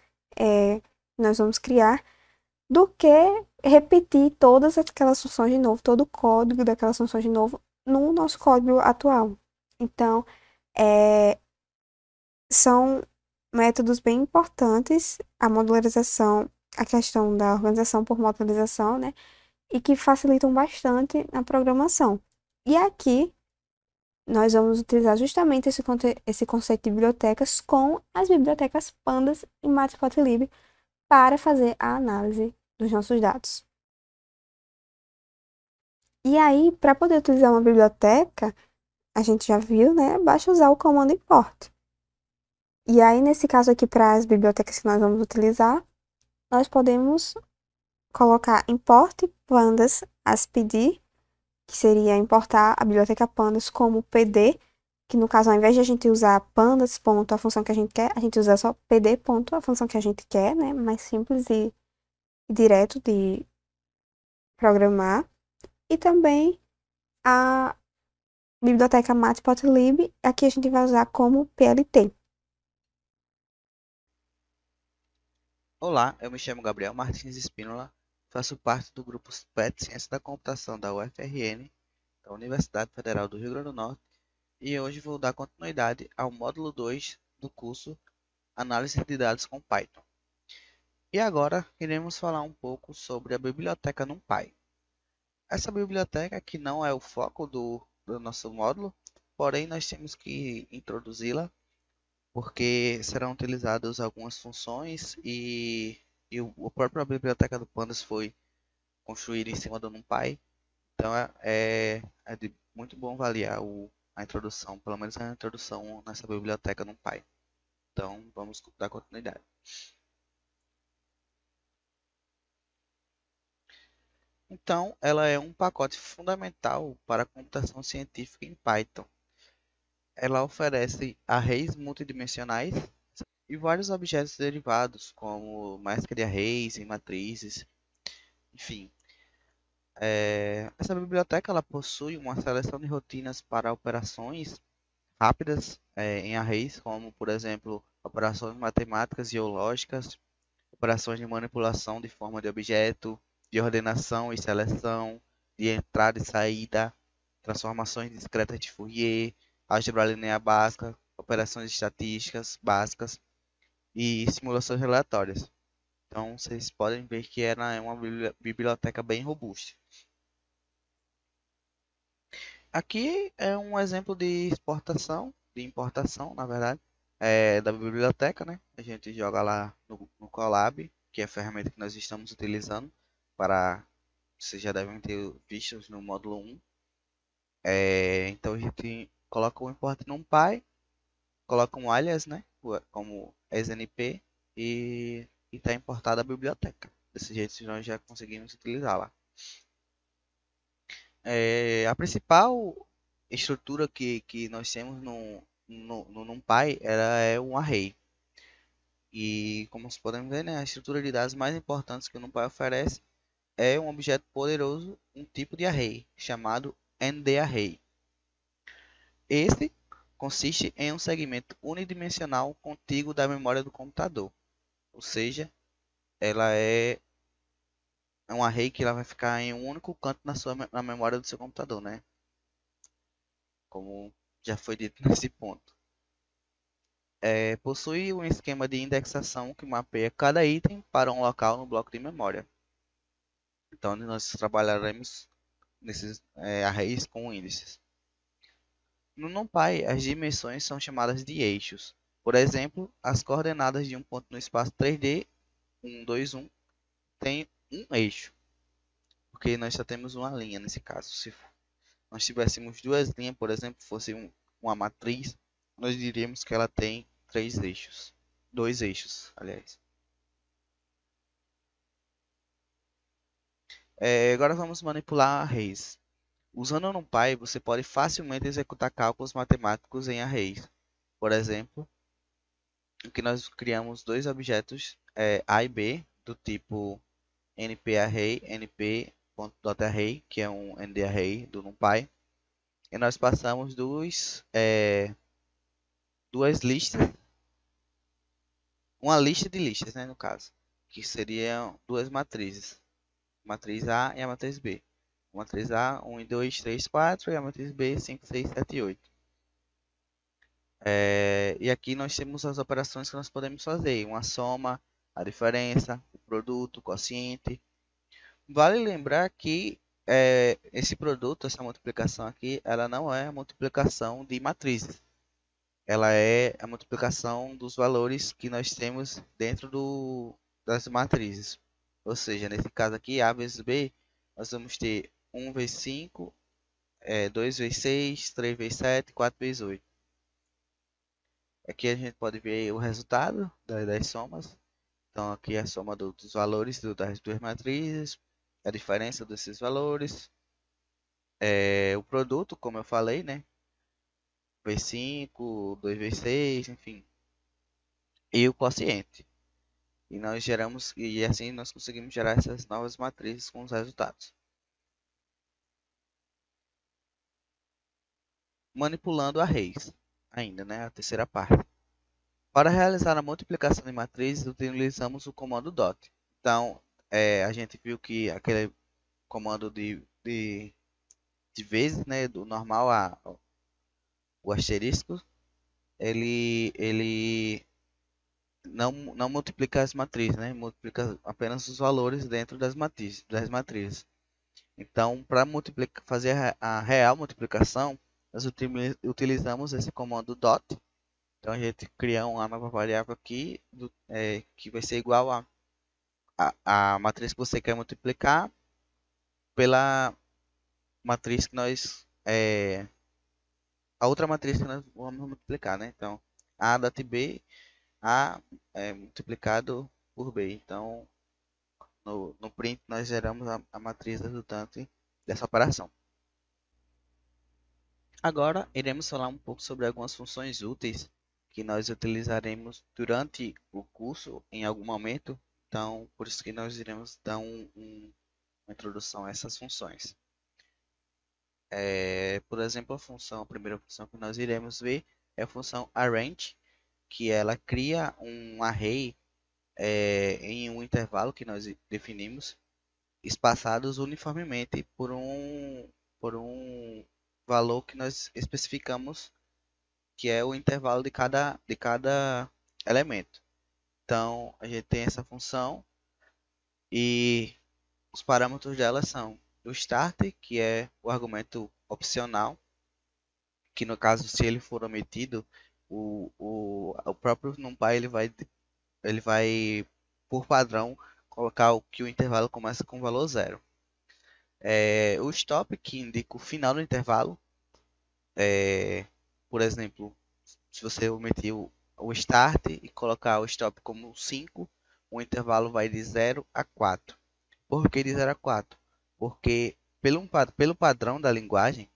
nós vamos criar, do que repetir todas aquelas funções de novo, todo o código daquelas funções de novo no nosso código atual. Então, são métodos bem importantes, a modularização, a questão da organização por modularização, né? E que facilitam bastante na programação. E aqui nós vamos utilizar justamente esse conceito de bibliotecas com as bibliotecas Pandas e Matplotlib para fazer a análise dos nossos dados. E aí, para poder utilizar uma biblioteca, a gente já viu, né? Basta usar o comando import. E aí, nesse caso aqui, para as bibliotecas que nós vamos utilizar, nós podemos colocar import pandas as PD, que seria importar a biblioteca pandas como PD, que no caso, ao invés de a gente usar pandas, ponto, a função que a gente quer, a gente usa só PD, ponto, a função que a gente quer, né? Mais simples e direto de programar. E também a biblioteca matplotlib, aqui a gente vai usar como PLT. Olá, eu me chamo Gabriel Martins Espínola, faço parte do grupo PET Ciência da Computação da UFRN, da Universidade Federal do Rio Grande do Norte, e hoje vou dar continuidade ao módulo 2 do curso Análise de Dados com Python. E agora iremos falar um pouco sobre a biblioteca NumPy. Essa biblioteca que não é o foco do nosso módulo, porém nós temos que introduzi-la porque serão utilizadas algumas funções e o próprio biblioteca do Pandas foi construída em cima do NumPy. Então é de muito bom avaliar a introdução, pelo menos a introdução nessa biblioteca NumPy. Então vamos dar continuidade. Então ela é um pacote fundamental para a computação científica em Python. Ela oferece arrays multidimensionais e vários objetos derivados, como mescla de arrays e matrizes, enfim. Essa biblioteca ela possui uma seleção de rotinas para operações rápidas em arrays, como, por exemplo, operações matemáticas e ou lógicas, operações de manipulação de forma de objeto, de ordenação e seleção, de entrada e saída, transformações discretas de Fourier, álgebra linear básica, operações estatísticas básicas e simulações relatórias. Então, vocês podem ver que ela é uma biblioteca bem robusta. Aqui é um exemplo de exportação, de importação, na verdade, da biblioteca, né? A gente joga lá no Colab, que é a ferramenta que nós estamos utilizando para, vocês já devem ter visto no módulo 1. Então a gente coloca o import NumPy, coloca um alias, né? Como SNP e está importada a biblioteca. Desse jeito nós já conseguimos utilizá-la. A principal estrutura que nós temos no NumPy ela é um array. E como vocês podem ver, né, a estrutura de dados mais importantes que o NumPy oferece é um objeto poderoso, um tipo de array, chamado NDArray. Esse consiste em um segmento unidimensional contíguo da memória do computador. Ou seja, ela é um array que ela vai ficar em um único canto na memória do seu computador, né? Como já foi dito nesse ponto. Possui um esquema de indexação que mapeia cada item para um local no bloco de memória. Então, nós trabalharemos nesses arrays com índices. No NumPy, as dimensões são chamadas de eixos. Por exemplo, as coordenadas de um ponto no espaço 3D, 1, 2, 1, tem um eixo, porque nós só temos uma linha nesse caso. Se nós tivéssemos duas linhas, por exemplo, fosse uma matriz, nós diríamos que ela tem três eixos. Dois eixos, aliás. Agora vamos manipular arrays. Usando o NumPy, você pode facilmente executar cálculos matemáticos em arrays. Por exemplo, em que nós criamos dois objetos A e B do tipo nparray, np.array, que é um NDArray do NumPy, e nós passamos duas listas, uma lista de listas, né, no caso, que seriam duas matrizes, matriz A e a matriz B. A matriz A, 1, 2, 3, 4 e a matriz B, 5, 6, 7 e 8. E aqui nós temos as operações que nós podemos fazer, uma soma, a diferença, o produto, o quociente. Vale lembrar que esse produto, essa multiplicação aqui, ela não é a multiplicação de matrizes. Ela é a multiplicação dos valores que nós temos dentro das matrizes. Ou seja, nesse caso aqui, A vezes B, nós vamos ter 1 vezes 5, 2 vezes 6, 3 vezes 7, 4 vezes 8. Aqui a gente pode ver o resultado das somas. Então aqui é a soma dos valores das duas matrizes, a diferença desses valores, o produto, como eu falei, né? V5, 2V6, enfim, e o quociente. E assim nós conseguimos gerar essas novas matrizes com os resultados. Manipulando arrays, ainda, né? A terceira parte. Para realizar a multiplicação de matrizes, utilizamos o comando dot. Então, a gente viu que aquele comando de vezes, né, do normal o asterisco, ele não multiplica as matrizes, né? Multiplica apenas os valores dentro das matrizes. Então, para fazer a real multiplicação, nós utilizamos esse comando dot. Então, a gente cria uma nova variável aqui, que vai ser igual a matriz que você quer multiplicar pela matriz que a outra matriz que nós vamos multiplicar, né? Então, a dot b, a multiplicado por b. Então, no print nós geramos a matriz resultante dessa operação. Agora iremos falar um pouco sobre algumas funções úteis que nós utilizaremos durante o curso em algum momento. Então, por isso que nós iremos dar uma introdução a essas funções. Por exemplo, a primeira função que nós iremos ver é a função arrange, que ela cria um array em um intervalo que nós definimos. espaçados uniformemente por um valor que nós especificamos, que é o intervalo de cada elemento. Então, a gente tem essa função e os parâmetros dela são o start, que é o argumento opcional, que no caso, se ele for omitido, o próprio NumPy ele vai, por padrão, colocar que o intervalo começa com o valor zero. O stop, que indica o final do intervalo, por exemplo, se você omitir o start e colocar o stop como 5, o intervalo vai de 0 a 4. Por que de 0 a 4? Porque pelo padrão da linguagem,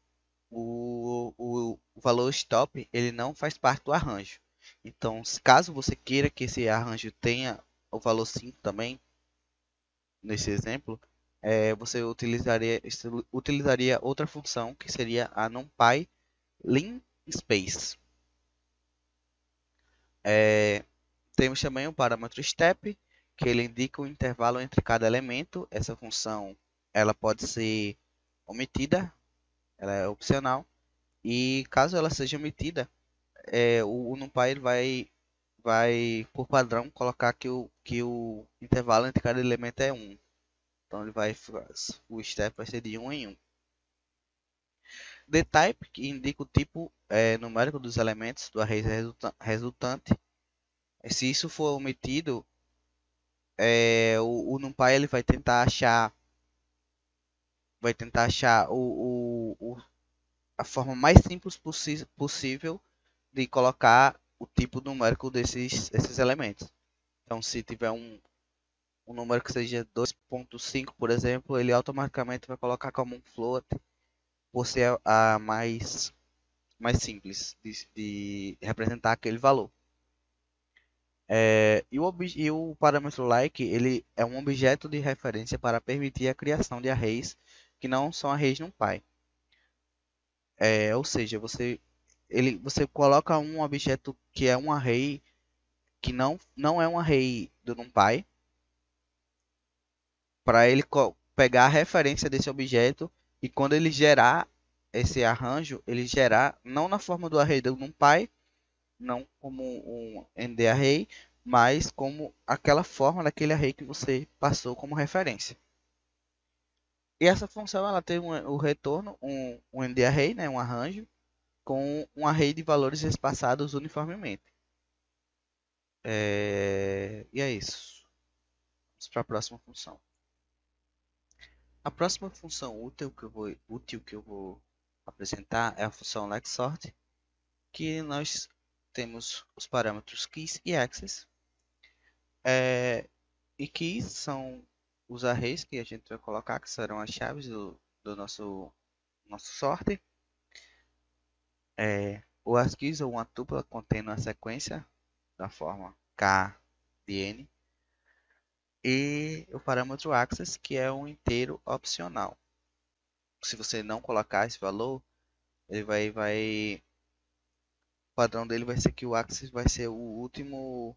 o valor stop ele não faz parte do arranjo. Então, caso você queira que esse arranjo tenha o valor 5 também, nesse exemplo, você utilizaria outra função que seria a NumPy linspace. Temos também o parâmetro step, que ele indica o intervalo entre cada elemento. Essa função ela pode ser omitida, ela é opcional. E caso ela seja omitida, o NumPy ele vai, por padrão, colocar que o intervalo entre cada elemento é 1. Então o step vai ser de 1 em 1. TheType, que indica o tipo numérico dos elementos do array resultante. Se isso for omitido, o NumPy ele vai tentar achar a forma mais simples possível de colocar o tipo numérico desses elementos. Então, se tiver um número que seja 2.5, por exemplo, ele automaticamente vai colocar como um float, por ser a mais simples de representar aquele valor. E o parâmetro like ele é um objeto de referência para permitir a criação de arrays que não são arrays NumPy. Ou seja, você coloca um objeto que é um array que não é um array do NumPy, para ele pegar a referência desse objeto e quando ele gerar esse arranjo, ele gerar não na forma do array do NumPy, não como um ND-array, mas como aquela forma daquele array que você passou como referência. E essa função ela tem o retorno, um ND-array, né, um arranjo, com um array de valores espaçados uniformemente. E é isso. Vamos para a próxima função. A próxima função útil que eu vou apresentar é a função lexsort, que nós temos os parâmetros keys e access. E keys são os arrays que a gente vai colocar, que serão as chaves do nosso sorte. O ASCII ou uma tupla contendo a sequência da forma K de N. E o parâmetro access, que é um inteiro opcional. Se você não colocar esse valor, ele o padrão dele vai ser que o access vai ser a última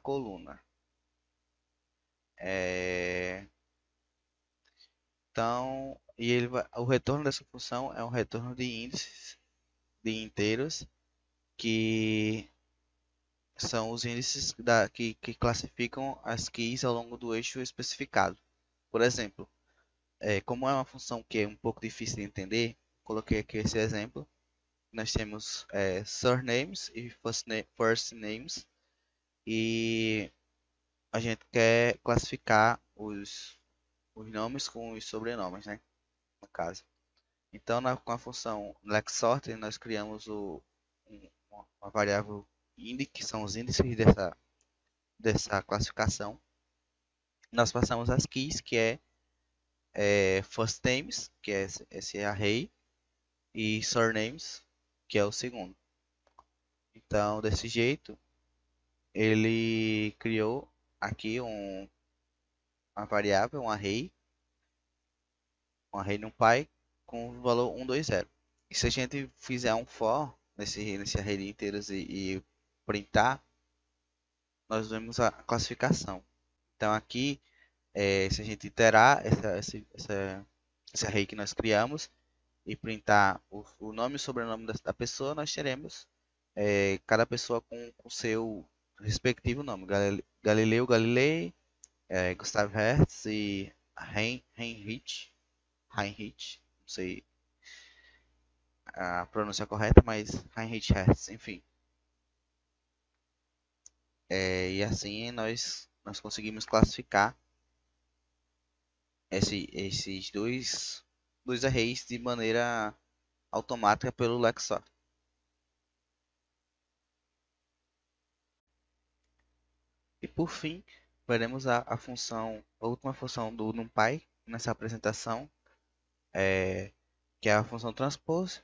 coluna. Então, o retorno dessa função é um retorno de índices de inteiros, que são os índices que classificam as keys ao longo do eixo especificado. Por exemplo, como é uma função que é um pouco difícil de entender, coloquei aqui esse exemplo. Nós temos surnames e first names, e a gente quer classificar os nomes com os sobrenomes, né? No caso. Então, com a função lexsort, nós criamos uma variável indi, que são os índices dessa classificação. Nós passamos as keys, que é first names, que é esse array, e surnames, que é o segundo. Então, desse jeito, ele criou aqui uma variável, um array NumPy com o valor 120. E se a gente fizer um for nesse array de inteiros e printar, nós vemos a classificação. Então aqui se a gente iterar esse array que nós criamos e printar o nome e o sobrenome da pessoa, nós teremos cada pessoa com seu respectivo nome. Galileu Galilei, Gustav Hertz e Heinrich, não sei a pronúncia correta, mas Heinrich Hertz, enfim. E assim nós conseguimos classificar esses dois arrays de maneira automática pelo Lexor. E por fim, veremos a última função do NumPy nessa apresentação, que é a função transpose,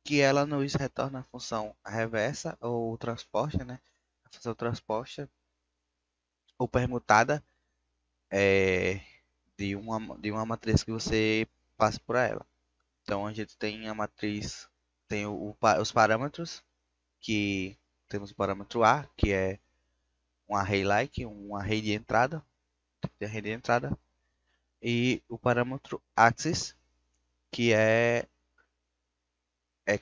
que ela nos retorna a função reversa ou transposta, né? A função transposta ou permutada é, de uma matriz que você passa por ela. Então a gente tem a matriz, tem os parâmetros, que temos o parâmetro A, que é um array like, um array de entrada, e o parâmetro axis, que é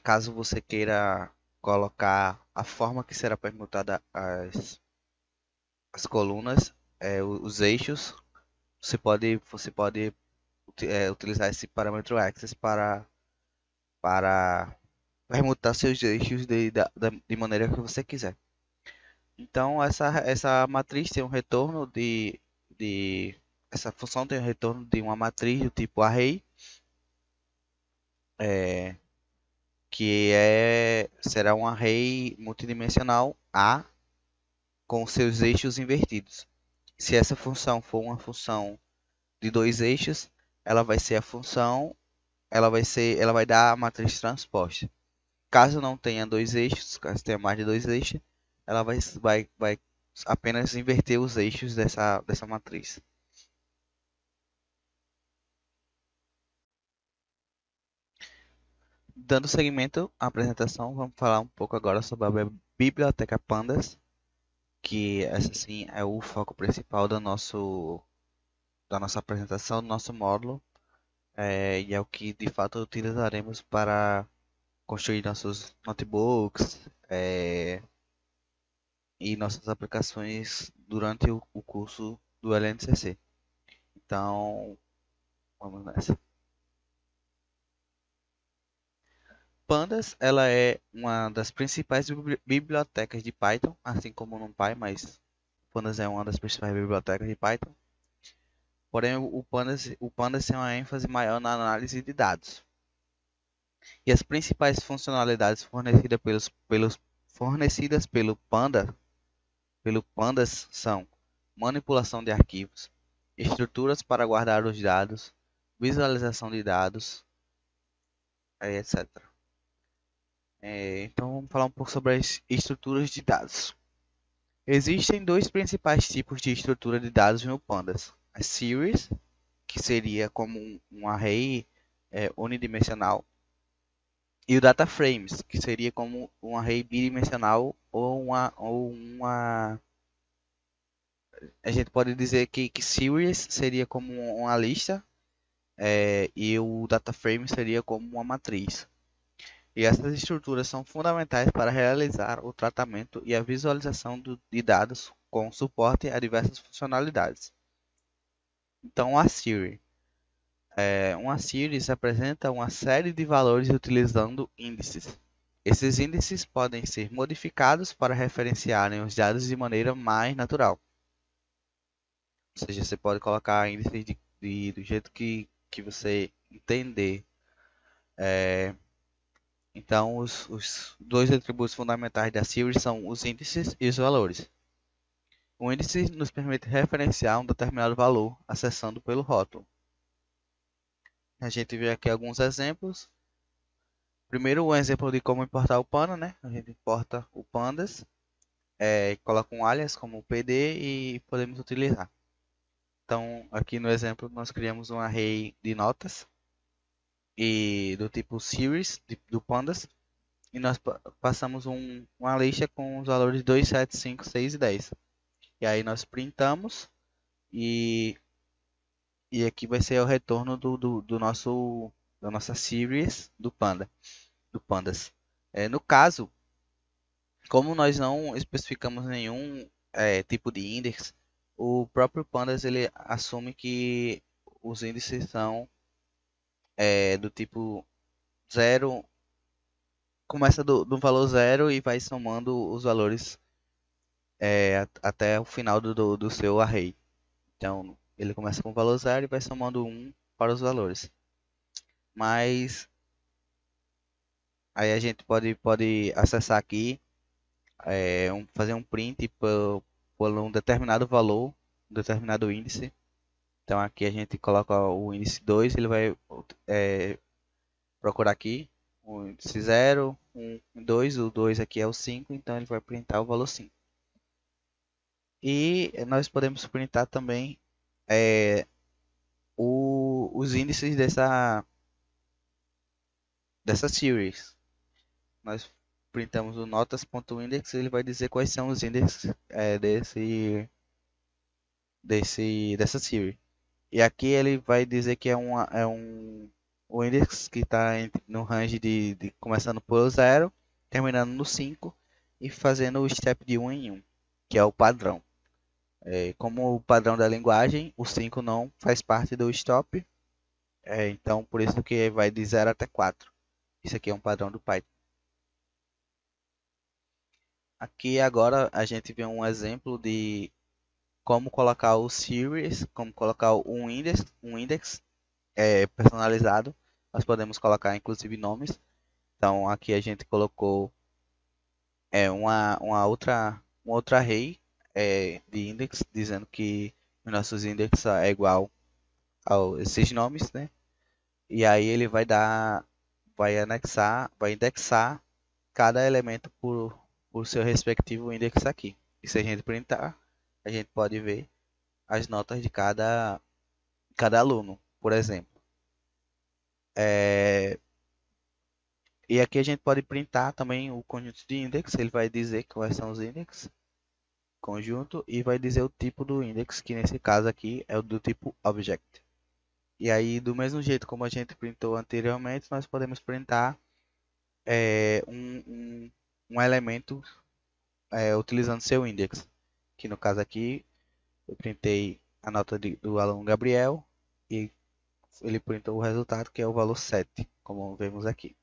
caso você queira colocar a forma que será permutada as colunas, os eixos, você pode utilizar esse parâmetro axis para permutar seus eixos de maneira que você quiser. Então essa matriz tem um retorno de essa função tem um retorno de uma matriz do tipo array, é, será um array multidimensional A com seus eixos invertidos. Se essa função for uma função de dois eixos, ela vai ser a função, ela vai dar a matriz transposta. Caso não tenha dois eixos, caso tenha mais de dois eixos, ela vai apenas inverter os eixos dessa matriz. Dando seguimento à apresentação, vamos falar um pouco agora sobre a Biblioteca Pandas, que essa sim é o foco principal da nossa apresentação, do nosso módulo, e é o que de fato utilizaremos para construir nossos notebooks, e nossas aplicações durante o curso do LNCC. Então, vamos nessa. Pandas, ela é uma das principais bibliotecas de Python, assim como o NumPy, mas Pandas é uma das principais bibliotecas de Python. Porém, o Pandas tem uma ênfase maior na análise de dados. E as principais funcionalidades fornecidas pelo Pandas são manipulação de arquivos, estruturas para guardar os dados, visualização de dados, etc. Então vamos falar um pouco sobre as estruturas de dados. Existem dois principais tipos de estrutura de dados no Pandas: a series, que seria como um array unidimensional, e o data frames, que seria como um array bidimensional ou uma a gente pode dizer que series seria como uma lista, e o data frame seria como uma matriz. E essas estruturas são fundamentais para realizar o tratamento e a visualização de dados com suporte a diversas funcionalidades. Então, uma series apresenta uma série de valores utilizando índices. Esses índices podem ser modificados para referenciarem os dados de maneira mais natural. Ou seja, você pode colocar índices do jeito que você entender. Então, os dois atributos fundamentais da series são os índices e os valores. O índice nos permite referenciar um determinado valor acessando pelo rótulo. A gente vê aqui alguns exemplos. Primeiro, um exemplo de como importar o Panda, né? A gente importa o Pandas, coloca um alias como PD e podemos utilizar. Então, aqui no exemplo, nós criamos um array de notas e do tipo series do Pandas, e nós passamos uma lista com os valores 2, 7, 5, 6 e 10. E aí nós printamos e E aqui vai ser o retorno da nossa series do pandas. No caso, como nós não especificamos nenhum tipo de índice, o próprio pandas ele assume que os índices são do tipo zero, começa do valor zero e vai somando os valores até o final do seu array. Então, ele começa com o valor zero e vai somando um para os valores. Mas aí a gente pode acessar aqui, fazer um print por um determinado valor, um determinado índice. Então aqui a gente coloca o índice 2, ele vai procurar aqui o índice 0, 1, 2, o 2 aqui é o 5, então ele vai printar o valor 5. E nós podemos printar também é, os índices dessa series. Nós printamos o notas.index, ele vai dizer quais são os índices dessa series. E aqui ele vai dizer que o index que está no range de começando por 0, terminando no 5 e fazendo o step de 1 em 1, que é o padrão. Como o padrão da linguagem, o 5 não faz parte do stop, então por isso que vai de 0 até 4. Isso aqui é um padrão do Python. Aqui agora a gente vê um exemplo de como colocar o series, como colocar um index personalizado. Nós podemos colocar inclusive nomes. Então aqui a gente colocou uma outra array de index, dizendo que os nossos index é igual a esses nomes, né? E aí ele vai indexar cada elemento por seu respectivo index aqui. E se a gente printar, a gente pode ver as notas de cada aluno, por exemplo. E aqui a gente pode printar também o conjunto de index, ele vai dizer quais são os index, conjunto, e vai dizer o tipo do index, que nesse caso aqui é o do tipo object. E aí, do mesmo jeito como a gente printou anteriormente, nós podemos printar um elemento utilizando seu index. Que no caso aqui, eu printei a nota do aluno Gabriel e ele printou o resultado, que é o valor 7, como vemos aqui.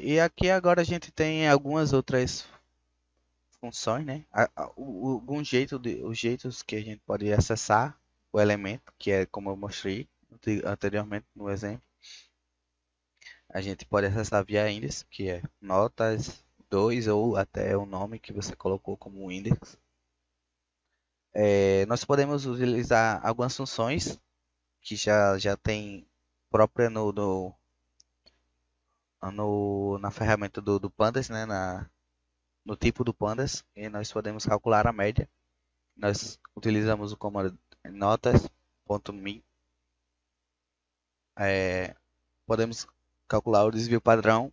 E aqui agora a gente tem algumas outras funções, né? Os jeitos que a gente pode acessar o elemento, que é como eu mostrei anteriormente no exemplo. A gente pode acessar via index, que é notas 2 ou até o nome que você colocou como index. Nós podemos utilizar algumas funções que já tem própria na ferramenta do Pandas, né? No tipo do Pandas, e nós podemos calcular a média. Nós utilizamos o comando notas.min. Podemos calcular o desvio padrão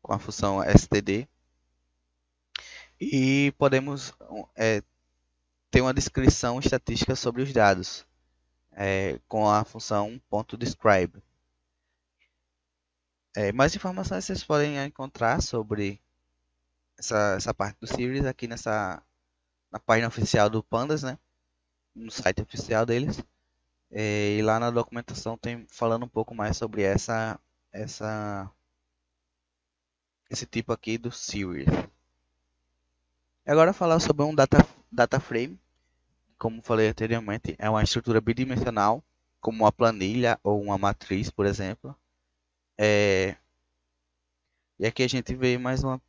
com a função std e podemos ter uma descrição estatística sobre os dados com a função .describe. Mais informações vocês podem encontrar sobre essa parte do series aqui na página oficial do Pandas, né? No site oficial deles. E lá na documentação tem falando um pouco mais sobre esse tipo aqui do series. Agora falar sobre um data frame, como falei anteriormente, é uma estrutura bidimensional, como uma planilha ou uma matriz, por exemplo. E aqui a gente vê mais uma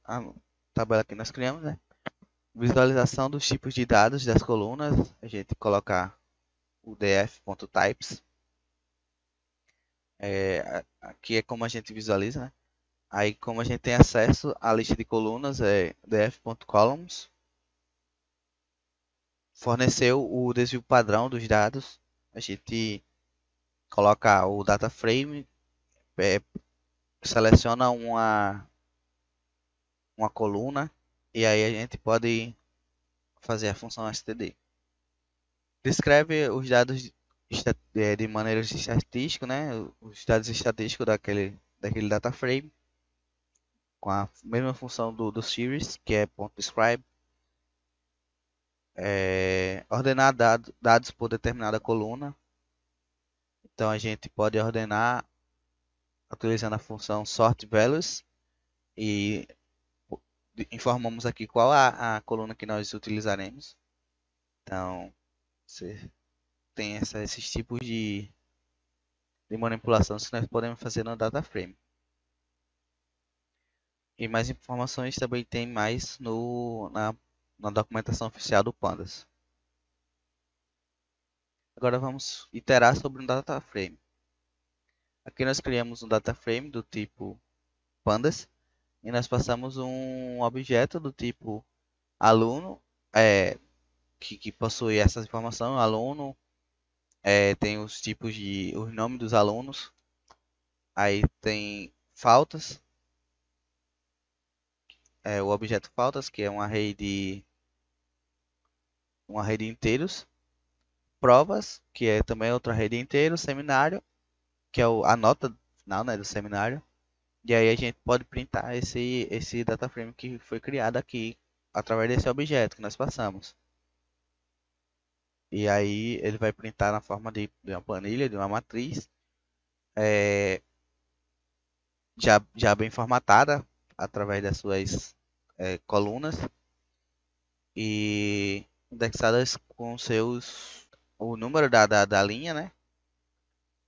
tabela que nós criamos, né? Visualização dos tipos de dados das colunas, a gente coloca o df.types. Aqui é como a gente visualiza, né? Aí como a gente tem acesso à lista de colunas, é df.columns. Forneceu o desvio padrão dos dados, a gente coloca o data frame, seleciona uma coluna e aí a gente pode fazer a função std. Descreve os dados de maneira estatística, né? Os dados estatísticos daquele data frame com a mesma função do series, que é .describe. Ordenar dados por determinada coluna. Então a gente pode ordenar utilizando a função sortValues e informamos aqui qual a coluna que nós utilizaremos. Então você tem esses tipos de manipulação que nós podemos fazer no data frame. E mais informações também tem mais na documentação oficial do Pandas. Agora vamos iterar sobre um data frame. Aqui nós criamos um data frame do tipo Pandas e nós passamos um objeto do tipo aluno, que possui essa informação, aluno, tem os nomes dos alunos, aí tem faltas, o objeto faltas, que é uma array de inteiros, provas, que é também outra array de inteiros, seminário, que é a nota final, né, do seminário. E aí a gente pode printar esse data frame que foi criado aqui através desse objeto que nós passamos. E aí ele vai printar na forma de uma planilha, de uma matriz, já bem formatada através das suas colunas e indexadas com o número da linha, né?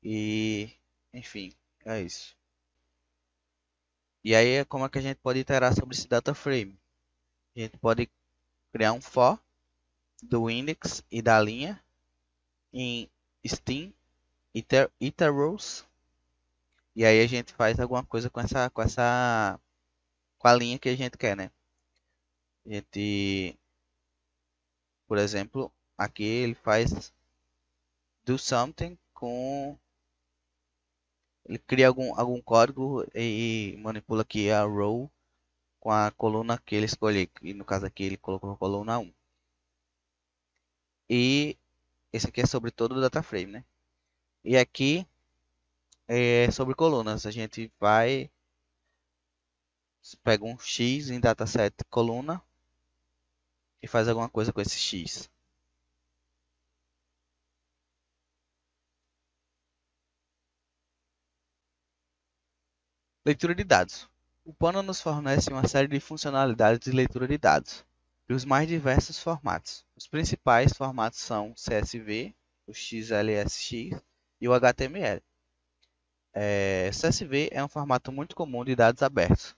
E enfim, é isso. E aí como é que a gente pode iterar sobre esse data frame? A gente pode criar um for do index e da linha em Steam iterrows. E aí a gente faz alguma coisa com a linha que a gente quer, né? A gente, por exemplo, aqui ele faz do something ele cria algum código e manipula aqui a row com a coluna que ele escolhe. E no caso aqui ele colocou a coluna 1. E esse aqui é sobre todo o data frame, né? E aqui é sobre colunas. A gente pega um X em dataset coluna e faz alguma coisa com esse X. Leitura de dados. O Pano nos fornece uma série de funcionalidades de leitura de dados, e os mais diversos formatos. Os principais formatos são o CSV, o XLSX e o HTML. CSV é um formato muito comum de dados abertos.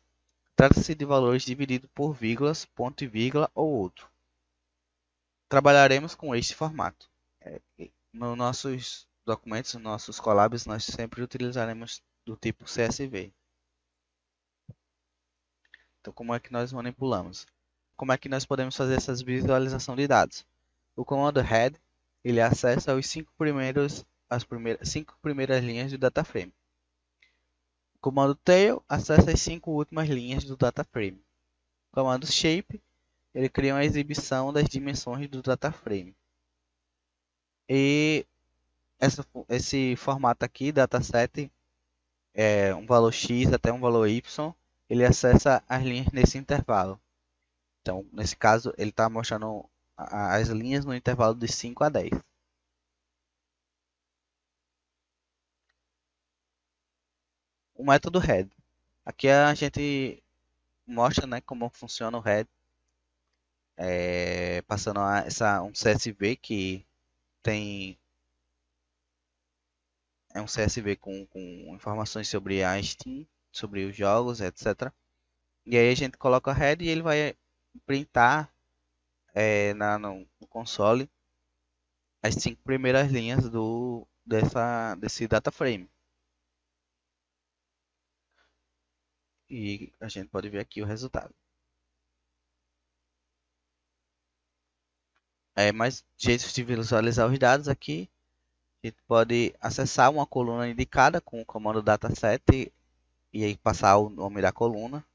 Trata-se de valores divididos por vírgulas, ponto e vírgula ou outro. Trabalharemos com este formato. Nos nossos documentos, nos nossos collabs, nós sempre utilizaremos do tipo CSV. Então, como é que nós manipulamos? Como é que nós podemos fazer essa visualização de dados? O comando head, ele acessa as cinco primeiras linhas do data frame. O comando tail acessa as 5 últimas linhas do data frame. O comando shape, ele cria uma exibição das dimensões do data frame. E esse formato aqui, dataset, um valor x até um valor y, ele acessa as linhas nesse intervalo. Então, nesse caso, ele está mostrando as linhas no intervalo de 5 a 10. O método head. Aqui a gente mostra, né, como funciona o head, passando um CSV que tem um CSV com informações sobre a Steam, sobre os jogos, etc. E aí a gente coloca o head e ele vai printar no console as 5 primeiras linhas desse data frame. E a gente pode ver aqui o resultado. Mais jeitos de visualizar os dados aqui. A gente pode acessar uma coluna indicada com o comando dataset e aí passar o nome da coluna.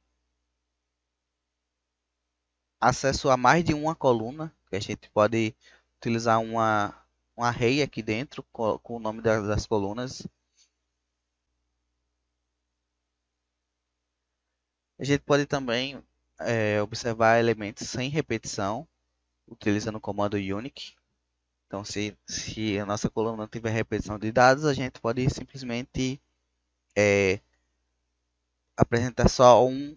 acesso a mais de uma coluna, que a gente pode utilizar um array aqui dentro com o nome das colunas. A gente pode também observar elementos sem repetição, utilizando o comando unique. Então, se a nossa coluna não tiver repetição de dados, a gente pode simplesmente apresentar só um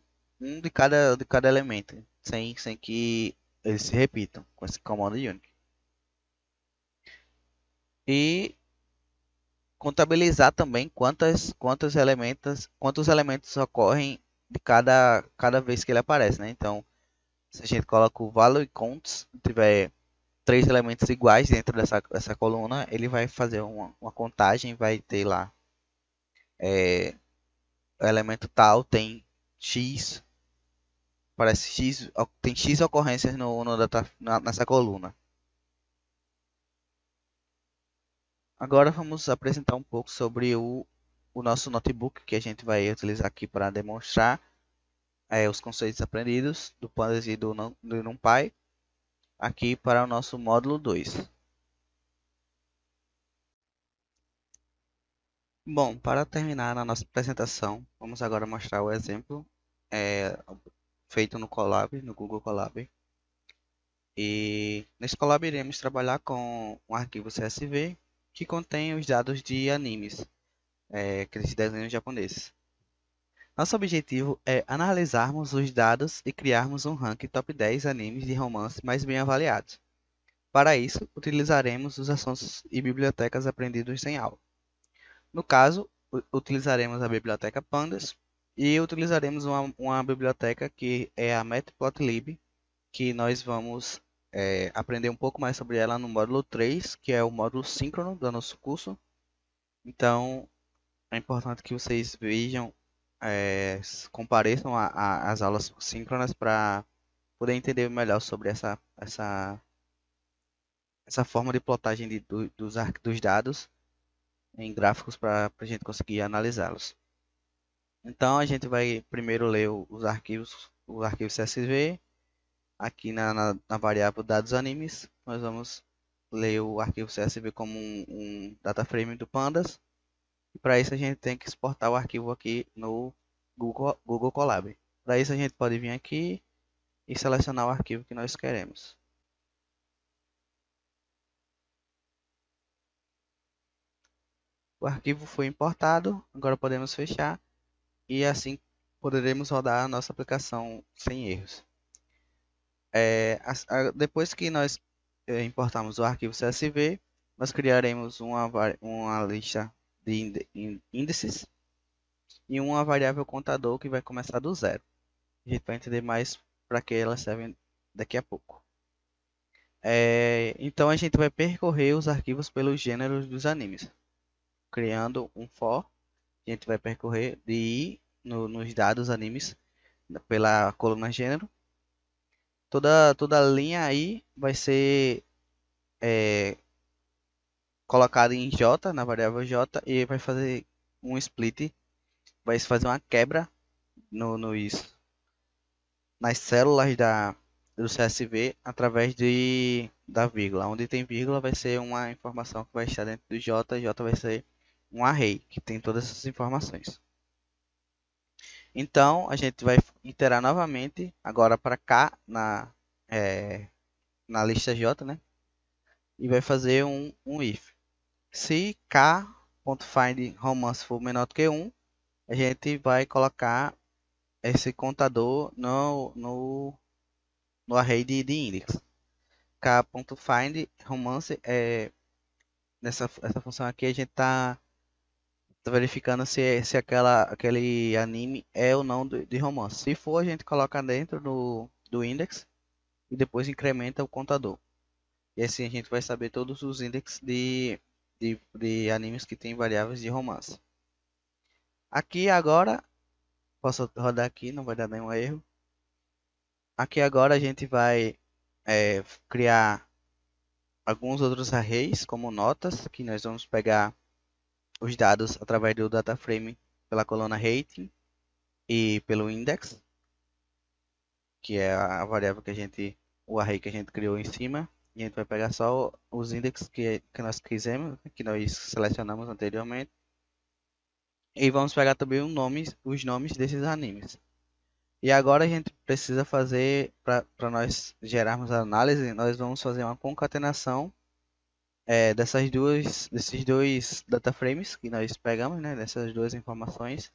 de cada elemento, sem que eles se repitam com esse comando unique. E contabilizar também quantos elementos ocorrem de cada vez que ele aparece, né? Então, se a gente coloca o value counts, tiver três elementos iguais dentro dessa coluna, ele vai fazer uma contagem, vai ter lá o elemento tal tem x, parece x, tem x ocorrências nessa coluna. Agora vamos apresentar um pouco sobre o nosso notebook que a gente vai utilizar aqui para demonstrar os conceitos aprendidos do Pandas e do NumPy aqui para o nosso módulo 2. Bom, para terminar a nossa apresentação, vamos agora mostrar o exemplo é, feito no Colab, no Google Colab. E nesse Colab iremos trabalhar com um arquivo CSV que contém os dados de animes, aqueles desenhos japoneses. Nosso objetivo é analisarmos os dados e criarmos um ranking top 10 animes de romance mais bem avaliados. Para isso, utilizaremos os assuntos e bibliotecas aprendidos em aula. No caso, utilizaremos a biblioteca Pandas e utilizaremos uma biblioteca que é a Matplotlib, que nós vamos aprender um pouco mais sobre ela no módulo 3, que é o módulo síncrono do nosso curso. Então, é importante que vocês vejam, compareçam às aulas síncronas para poder entender melhor sobre essa forma de plotagem dos dados em gráficos para a gente conseguir analisá-los. Então a gente vai primeiro ler os arquivos CSV. Aqui na variável dados animes, nós vamos ler o arquivo CSV como um data frame do Pandas. E para isso a gente tem que exportar o arquivo aqui no Google Colab. Para isso a gente pode vir aqui e selecionar o arquivo que nós queremos. O arquivo foi importado, agora podemos fechar e assim poderemos rodar a nossa aplicação sem erros. Depois que nós importarmos o arquivo CSV, nós criaremos uma lista de índices e uma variável contador que vai começar do zero. A gente vai entender mais para que elas servem daqui a pouco. Então a gente vai percorrer os arquivos pelos gêneros dos animes, criando um for. A gente vai percorrer de ir nos dados animes pela coluna gênero. Toda linha aí vai ser colocada em J, na variável J, e vai fazer um split, vai fazer uma quebra nas células do CSV através da vírgula. Onde tem vírgula vai ser uma informação que vai estar dentro do J, J vai ser um array que tem todas essas informações. Então a gente vai iterar novamente agora para cá na lista J, né? E vai fazer um if. Se k.find romance for menor do que 1, a gente vai colocar esse contador no array de index. K.find romance essa função aqui a gente está verificando se aquele anime é ou não de romance. Se for, a gente coloca dentro do index e depois incrementa o contador. E assim a gente vai saber todos os índices de animes que tem variáveis de romance. Aqui agora, posso rodar aqui, não vai dar nenhum erro. Aqui agora a gente vai criar alguns outros arrays, como notas, que nós vamos pegar os dados através do data frame pela coluna rating e pelo index. que é a variável que a gente, o array que a gente criou em cima. E a gente vai pegar só os indexes que nós quisemos, que nós selecionamos anteriormente. E vamos pegar também os nomes desses animes. E agora a gente precisa fazer, para nós gerarmos a análise, nós vamos fazer uma concatenação desses dois data frames que nós pegamos, né, dessas duas informações,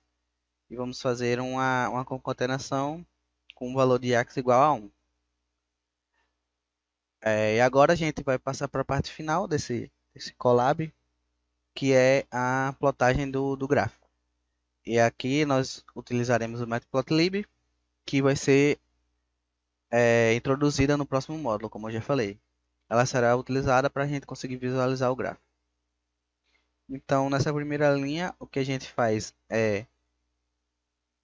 e vamos fazer uma concatenação com um valor de x igual a 1. E agora a gente vai passar para a parte final desse Colab, que é a plotagem do gráfico. E aqui nós utilizaremos o Matplotlib, que vai ser introduzida no próximo módulo, como eu já falei. Ela será utilizada para a gente conseguir visualizar o gráfico. Então, nessa primeira linha, o que a gente faz é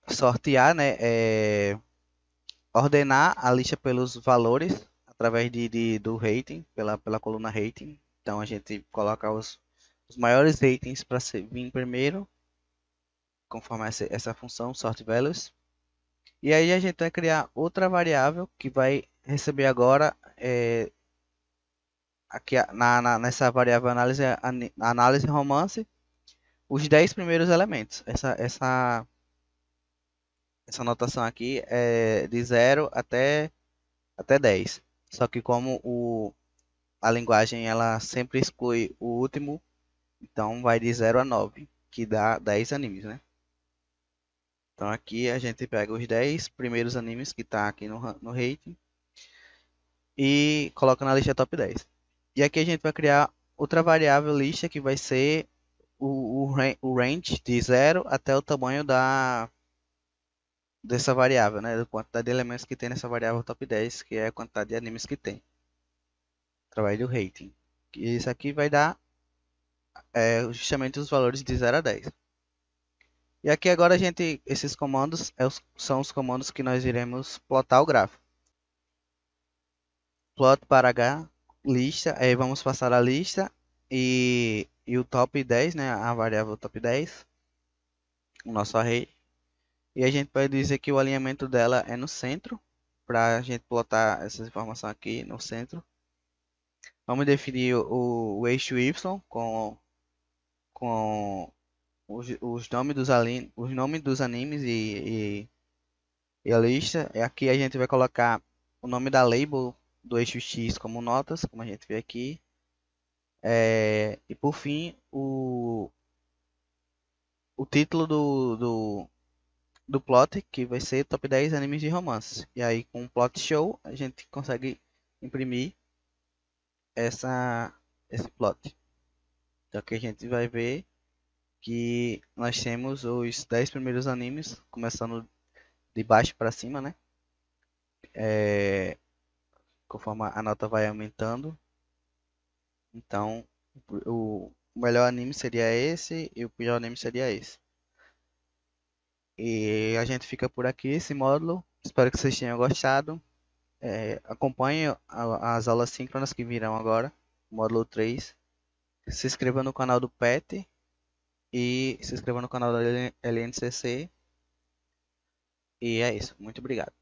sortear, né, ordenar a lista pelos valores através do rating, pela coluna rating. Então, a gente coloca os maiores ratings para vir primeiro, conforme essa função sort values. E aí a gente vai criar outra variável que vai receber agora aqui nessa variável análise romance os 10 primeiros elementos. Essa anotação aqui é de 0 até 10. Só que como a linguagem ela sempre exclui o último, então vai de 0 a 9, que dá 10 animes, né? Então aqui a gente pega os 10 primeiros animes que tá aqui no rating e coloca na lista top 10. E aqui a gente vai criar outra variável lista que vai ser o range de 0 até o tamanho dessa variável, né? Da quantidade de elementos que tem nessa variável top 10, que é a quantidade de animes que tem. Através do rating. E isso aqui vai dar justamente os valores de 0 a 10. E aqui agora esses comandos são os comandos que nós iremos plotar o gráfico. Plot para H, lista, aí vamos passar a lista e o top 10, né? A variável top 10, o nosso array. E a gente pode dizer que o alinhamento dela é no centro, para a gente plotar essa informação aqui no centro. Vamos definir o eixo Y com os nomes dos animes e a lista. E aqui a gente vai colocar o nome da label do eixo X como notas, como a gente vê aqui. E por fim, o título do plot, que vai ser Top 10 animes de romance. E aí com o plot show a gente consegue imprimir esse plot. Então aqui a gente vai ver que nós temos os 10 primeiros animes, começando de baixo para cima, né? Conforme a nota vai aumentando. Então, o melhor anime seria esse e o pior anime seria esse. E a gente fica por aqui, esse módulo. Espero que vocês tenham gostado. Acompanhe as aulas síncronas que virão agora, módulo 3. Se inscreva no canal do PET e se inscreva no canal da LNCC. E é isso. Muito obrigado.